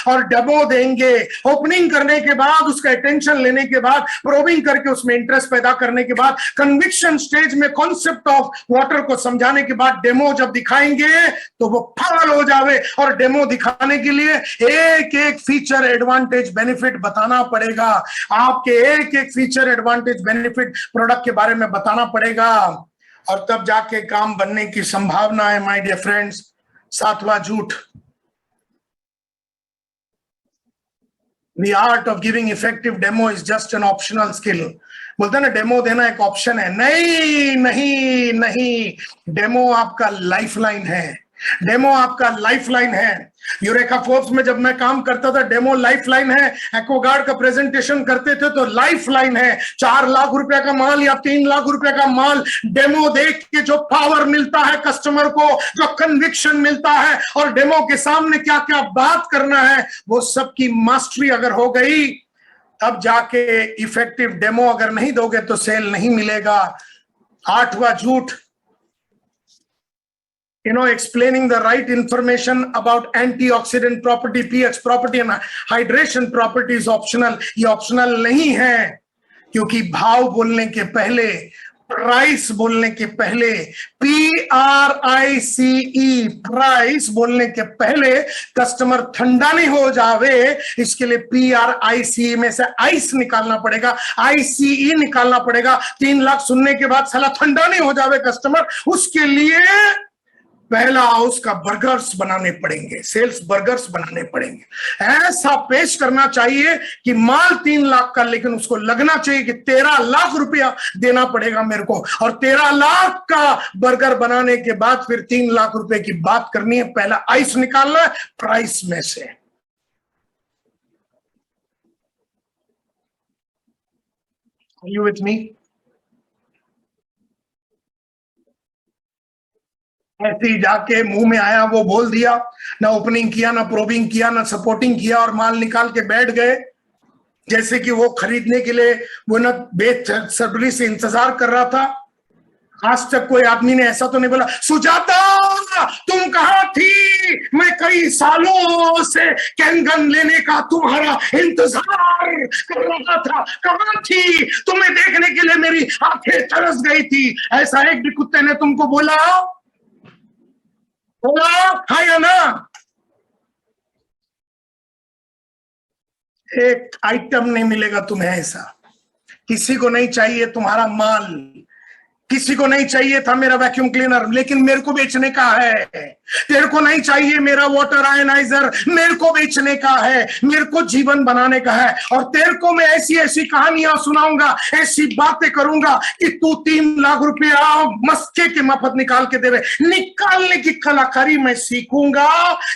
और डेमो देंगे। ओपनिंग करने के बाद, उसका अटेंशन लेने के बाद, प्रोबिंग करके उसमें इंटरेस्ट पैदा करने के बाद, कन्विक्शन स्टेज में कॉन्सेप्ट ऑफ वाटर को समझाने के बाद डेमो जब दिखाएंगे तो वो पागल हो जावे। और डेमो दिखाने के लिए एक एक फीचर, एडवांटेज, बेनिफिट बताना पड़ेगा। आपके एक एक फीचर, एडवांटेज, बेनिफिट प्रोडक्ट के बारे में बताना पड़ेगा, और तब जाके काम बनने की संभावना है। माय डियर फ्रेंड्स, सातवां झूठ, The art of giving effective demo is just an optional skill। बोलते हैं ना, डेमो देना एक ऑप्शन है। नहीं नहीं नहीं, डेमो आपका लाइफलाइन है, डेमो आपका लाइफलाइन है। यूरेका फोर्ब्स में जब मैं काम करता था, डेमो लाइफलाइन है। एक्वागार्ड का प्रेजेंटेशन करते थे तो लाइफलाइन है। 4 लाख रुपए का माल या 3 लाख रुपए का माल, डेमो देख के जो पावर मिलता है कस्टमर को, जो कन्विक्शन मिलता है, और डेमो के सामने क्या क्या बात करना है, वो सबकी मास्टरी अगर हो गई, तब जाके इफेक्टिव डेमो अगर नहीं दोगे तो सेल नहीं मिलेगा। 8वां झूठ, explaining the right information about antioxidant property, pH property and hydration property is optional। ये ऑप्शनल नहीं है, क्योंकि भाव बोलने के पहले, प्राइस बोलने के पहले, PRICE, प्राइस बोलने के पहले कस्टमर ठंडा नहीं हो जावे, इसके लिए PRICE में से आइस निकालना पड़ेगा, ICE निकालना पड़ेगा। 3 लाख सुनने के बाद साला ठंडा नहीं हो जावे कस्टमर, उसके लिए पहला उसका बर्गर्स बनाने पड़ेंगे, सेल्स बर्गर्स बनाने पड़ेंगे। ऐसा पेश करना चाहिए कि माल 3 लाख का, लेकिन उसको लगना चाहिए कि 13 लाख रुपया देना पड़ेगा मेरे को, और 13 लाख का बर्गर बनाने के बाद फिर 3 लाख रुपए की बात करनी है। पहला आइस निकालना है प्राइस में से। Are you with me? ऐसे ही जाके मुंह में आया वो बोल दिया, ना ओपनिंग किया, ना प्रोबिंग किया, ना सपोर्टिंग किया, और माल निकाल के बैठ गए जैसे कि वो खरीदने के लिए वो ना बेसब्री से इंतजार कर रहा था। आज तक कोई आदमी ने ऐसा तो नहीं बोला, सुजाता तुम कहां थी, मैं कई सालों से कैनगन लेने का तुम्हारा इंतजार कर रहा था, कहां थी, तुम्हें देखने के लिए मेरी आंखें तरस गई थी। ऐसा एक भी कुत्ते ने तुमको बोला हाँ या ना? एक आइटम नहीं मिलेगा तुम्हें ऐसा। किसी को नहीं चाहिए तुम्हारा माल, किसी को नहीं चाहिए था मेरा वैक्यूम क्लीनर, लेकिन मेरे को बेचने का है। तेरे को नहीं चाहिए मेरा वाटर आयनाइजर, मेरे को बेचने का है, मेरे को जीवन बनाने का है। और तेरे को मैं ऐसी ऐसी कहानियां सुनाऊंगा, ऐसी बातें करूंगा कि तू 3 लाख रुपया मस्के के मफत निकाल के देवे। निकालने की कलाकारी मैं सीखूंगा,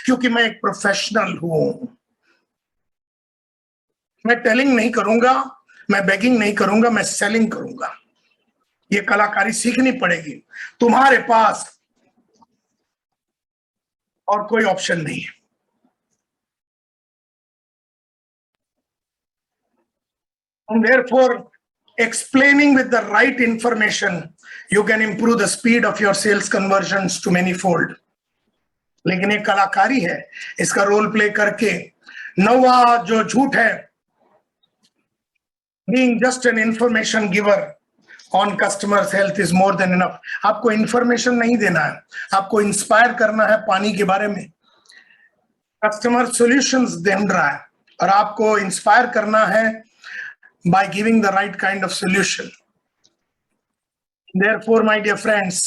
क्योंकि मैं एक प्रोफेशनल हूं। मैं टेलिंग नहीं करूंगा, मैं बेगिंग नहीं करूंगा, मैं सेलिंग करूंगा। ये कलाकारी सीखनी पड़ेगी। तुम्हारे पास और कोई ऑप्शन नहीं है। And therefore, explaining with the right information, you can improve the speed of your sales conversions to many fold. लेकिन एक कलाकारी है, इसका रोल प्ले करके। नौवा जो झूठ है, being just an information giver on customers health is more than enough. आपको इंफॉर्मेशन नहीं देना है, आपको इंस्पायर करना है पानी के बारे में। कस्टमर सॉल्यूशंस ढूंढ रहा है और आपको इंस्पायर करना है by giving the right kind of solution. Therefore, my dear friends,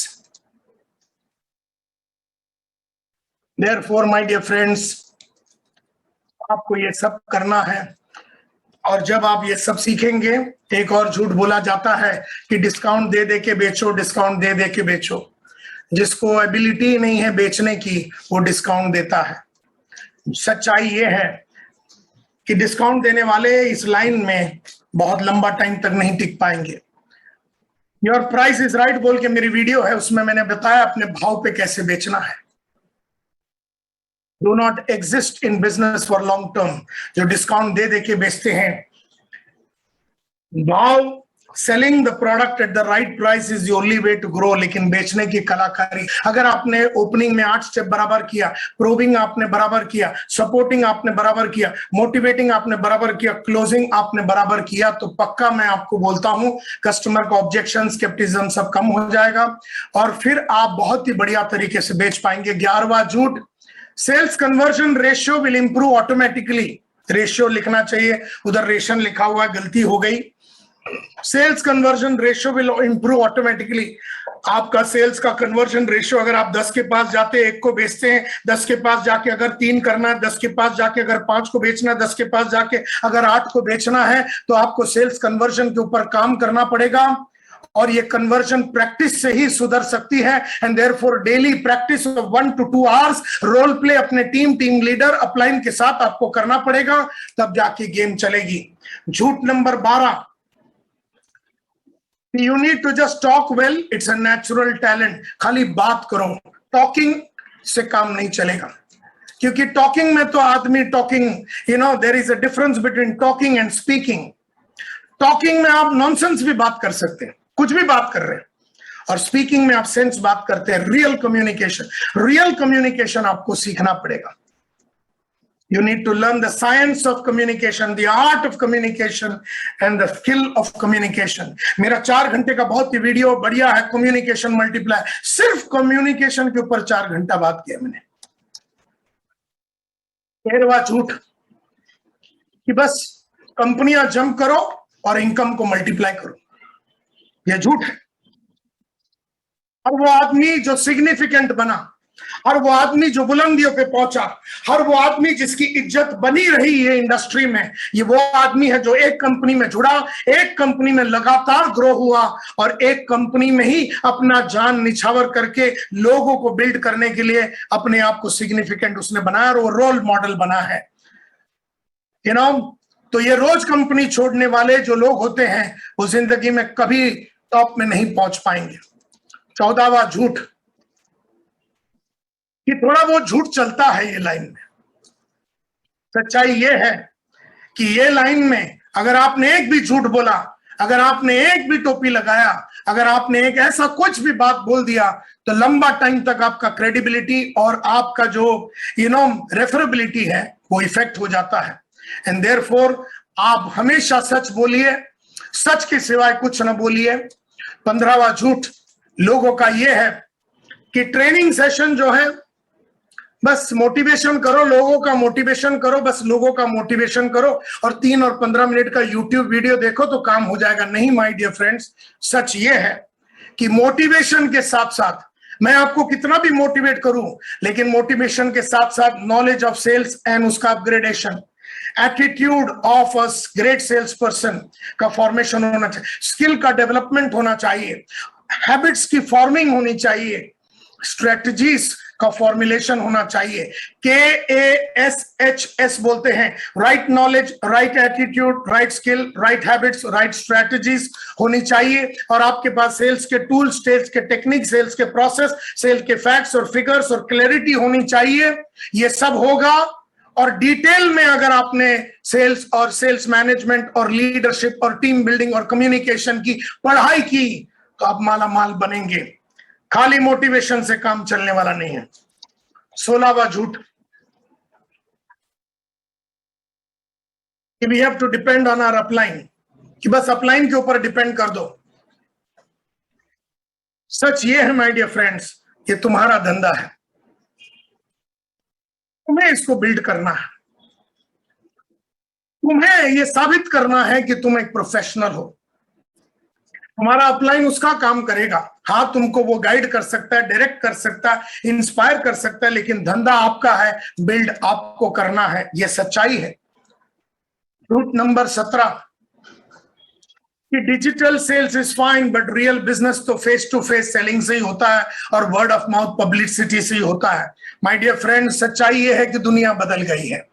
आपको ये सब करना है। और जब आप ये सब सीखेंगे, एक और झूठ बोला जाता है कि डिस्काउंट दे दे के बेचो, डिस्काउंट दे दे के बेचो। जिसको एबिलिटी नहीं है बेचने की, वो डिस्काउंट देता है। सच्चाई ये है कि डिस्काउंट देने वाले इस लाइन में बहुत लंबा टाइम तक नहीं टिक पाएंगे। योर प्राइस इज राइट बोल के मेरी वीडियो है, उसमें मैंने बताया अपने भाव पे कैसे बेचना है। Do not exist in business for long term. जो डिस्काउंट दे दे के बेचते हैं, भाव selling the product at the right price is the only way to grow. लेकिन बेचने की कलाकारी, अगर आपने ओपनिंग में 8 स्टेप बराबर किया, प्रोबिंग आपने बराबर किया, सपोर्टिंग आपने बराबर किया, मोटिवेटिंग आपने बराबर किया, क्लोजिंग आपने बराबर किया, तो पक्का मैं आपको बोलता हूं कस्टमर का ऑब्जेक्शन, स्केप्टिज्म सब कम हो जाएगा और फिर आप बहुत ही बढ़िया तरीके से बेच पाएंगे। 11वां झूठ, sales conversion ratio will improve automatically. Ratio लिखना चाहिए, उधर रेशन लिखा हुआ है, गलती हो गई। Sales conversion ratio will improve automatically. आपका सेल्स का कन्वर्जन रेशियो, अगर आप 10 के पास जाते 1 को बेचते हैं, 10 के पास जाके अगर 3 करना है, 10 के पास जाके अगर 5 को बेचना है, 10 के पास जाके अगर 8 को बेचना है, तो आपको सेल्स कन्वर्जन के ऊपर काम करना पड़ेगा। और ये कन्वर्जन प्रैक्टिस से ही सुधर सकती है। And therefore daily practice of 1 to 2 hours, role play अपने टीम लीडर अपलाइन के साथ आपको करना पड़ेगा, तब जाके गेम चलेगी। झूठ number 12, you need to just talk well, it's a natural talent. खाली बात करो, टॉकिंग से काम नहीं चलेगा, क्योंकि टॉकिंग में तो आदमी talking, there is a difference between talking and speaking. Talking में आप नॉनसेंस भी बात कर सकते हैं, कुछ भी बात कर रहे हैं, और स्पीकिंग में आप सेंस बात करते हैं। रियल कम्युनिकेशन आपको सीखना पड़ेगा। You need to learn the science of communication, the art of communication and the skill of communication. मेरा 4 घंटे का बहुत ही वीडियो बढ़िया है, कम्युनिकेशन मल्टीप्लाई, सिर्फ कम्युनिकेशन के ऊपर 4 घंटा बात किया मैंने। 13वां झूठ कि बस कंपनियां जंप करो और इनकम को मल्टीप्लाई करो, यह झूठ है। और वो आदमी जो सिग्निफिकेंट बना, हर वो आदमी जो बुलंदियों पे पहुंचा, हर वो आदमी जिसकी इज्जत बनी रही ये इंडस्ट्री में, ये वो आदमी है जो एक कंपनी में जुड़ा, एक कंपनी में लगातार ग्रो हुआ और एक कंपनी में ही अपना जान निछावर करके लोगों को बिल्ड करने के लिए अपने आप को सिग्निफिकेंट उसने बनाया और वो रोल मॉडल बना है। तो ये रोज कंपनी छोड़ने वाले जो लोग होते हैं वो जिंदगी में कभी टॉप में नहीं पहुंच पाएंगे। 14वां झूठ कि थोड़ा वो झूठ चलता है ये लाइन में। सच्चाई ये है कि ये लाइन में अगर आपने एक भी झूठ बोला, अगर आपने एक भी टोपी लगाया, अगर आपने एक ऐसा कुछ भी बात बोल दिया, तो लंबा टाइम तक आपका क्रेडिबिलिटी और आपका जो रेफरेबिलिटी है वो इफेक्ट हो जाता है। एंड देयरफॉर आप हमेशा सच बोलिए, सच के सिवाय कुछ ना बोलिए। 15वां झूठ लोगों का ये है कि ट्रेनिंग सेशन जो है बस मोटिवेशन करो, लोगों का मोटिवेशन करो, बस लोगों का मोटिवेशन करो और 3 और 15 मिनट का यूट्यूब वीडियो देखो तो काम हो जाएगा। नहीं माय डियर फ्रेंड्स, सच ये है कि मोटिवेशन के साथ साथ मैं आपको कितना भी मोटिवेट करूं, लेकिन मोटिवेशन के साथ साथ नॉलेज ऑफ सेल्स एंड उसका upgradation, attitude of a great sales person का फॉर्मेशन होना चाहिए, स्किल का डेवलपमेंट होना चाहिए, हैबिट्स की फॉर्मिंग होनी चाहिए, स्ट्रेटजीज का फॉर्मुलेशन होना चाहिए। KASHS बोलते हैं, right knowledge, right attitude, right skill, right habits, right strategies होनी चाहिए और आपके पास सेल्स के टूल्स, सेल्स के टेक्निक, सेल्स के प्रोसेस, सेल्स के फैक्ट्स और फिगर्स और क्लैरिटी होनी चाहिए। ये सब होगा और डिटेल में अगर आपने सेल्स और सेल्स मैनेजमेंट और लीडरशिप और टीम बिल्डिंग और कम्युनिकेशन की पढ़ाई की तो आप माला माल बनेंगे। खाली मोटिवेशन से काम चलने वाला नहीं है। 16वां झूठ, we have to depend on our upline, कि बस अपलाइन के ऊपर डिपेंड कर दो। सच ये है माय डियर फ्रेंड्स, ये तुम्हारा धंधा है, तुम्हें इसको बिल्ड करना है, तुम्हें ये साबित करना है कि तुम एक प्रोफेशनल हो। तुम्हारा अपलाइन उसका काम करेगा, हाँ तुमको वो गाइड कर सकता है, डायरेक्ट कर सकता है, इंस्पायर कर सकता है, लेकिन धंधा आपका है, बिल्ड आपको करना है। ये सच्चाई है। रूट नंबर 17 कि digital sales is fine but real business तो फेस टू फेस सेलिंग से ही होता है और वर्ड ऑफ माउथ पब्लिसिटी से ही होता है। माय डियर फ्रेंड्स, सच्चाई ये है कि दुनिया बदल गई है।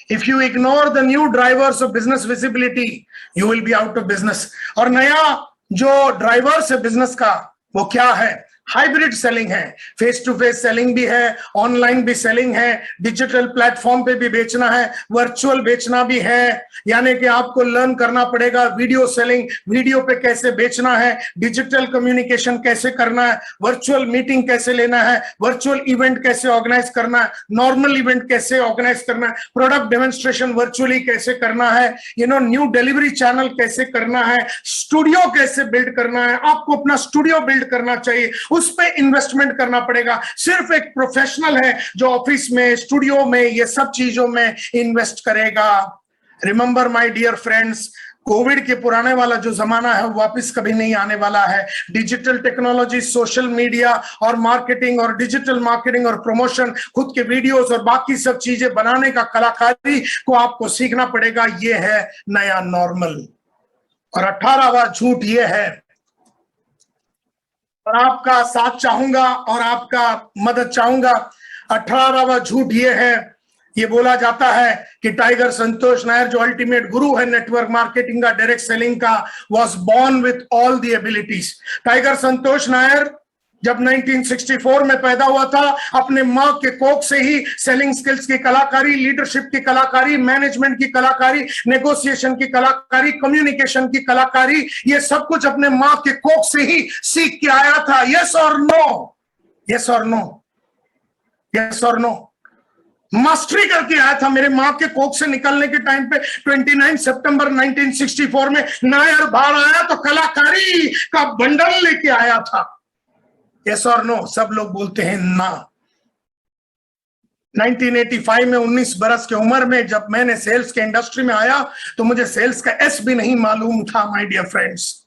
If you ignore the new drivers of business visibility, you will be out of business. और नया जो ड्राइवर्स है बिजनेस का वो क्या है? हाइब्रिड सेलिंग है, फेस टू फेस सेलिंग भी है, ऑनलाइन भी सेलिंग है, डिजिटल प्लेटफॉर्म पे भी बेचना है, वर्चुअल बेचना भी है। यानी कि आपको लर्न करना पड़ेगा वीडियो सेलिंग, वीडियो पे कैसे बेचना है, डिजिटल कम्युनिकेशन कैसे करना है, वर्चुअल मीटिंग कैसे लेना है, वर्चुअल इवेंट कैसे ऑर्गेनाइज करना है, नॉर्मल इवेंट कैसे ऑर्गेनाइज करना है, प्रोडक्ट डेमोन्स्ट्रेशन वर्चुअली कैसे करना है, न्यू डिलीवरी चैनल कैसे करना है, स्टूडियो कैसे बिल्ड करना है। आपको अपना स्टूडियो बिल्ड करना चाहिए, उस पे इन्वेस्टमेंट करना पड़ेगा। सिर्फ एक प्रोफेशनल है जो ऑफिस में, स्टूडियो में, ये सब चीजों में इन्वेस्ट करेगा। Remember my dear friends, Covid के पुराने वाला जो जमाना है वापस कभी नहीं आने वाला है। डिजिटल टेक्नोलॉजी, सोशल मीडिया और मार्केटिंग और डिजिटल मार्केटिंग और प्रमोशन, खुद के वीडियोस और बाकी सब चीजें बनाने का कलाकारी को आपको सीखना पड़ेगा। ये है नया नॉर्मल। और 18वां झूठ ये है, और आपका साथ चाहूंगा और आपका मदद चाहूंगा। 18वां झूठ ये है, ये बोला जाता है कि टाइगर संतोष नायर जो अल्टीमेट गुरु है नेटवर्क मार्केटिंग का, डायरेक्ट सेलिंग का, was born with all the abilities. Tiger Santosh Nair जब 1964 में पैदा हुआ था, अपने मां के कोख से ही सेलिंग स्किल्स की कलाकारी, लीडरशिप की कलाकारी, मैनेजमेंट की कलाकारी, नेगोशिएशन की कलाकारी, कम्युनिकेशन की कलाकारी, ये सब कुछ अपने मां के कोख से ही सीख के आया था। यस और नो? यस और नो? यस और नो? मास्टरी करके आया था। मेरे मां के कोख से निकलने के टाइम पे 29 सितंबर 1964 में नायर बाहर आया तो कलाकारी का बंडल लेके आया था। यस और नो? सब लोग बोलते हैं ना। 1985 में 19 बरस की उम्र में जब मैंने सेल्स के इंडस्ट्री में आया तो मुझे सेल्स का एस भी नहीं मालूम था। My dear friends,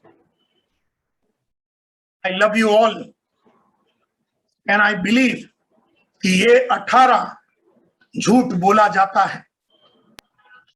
I love you all and I believe कि ये 18 झूठ बोला जाता है,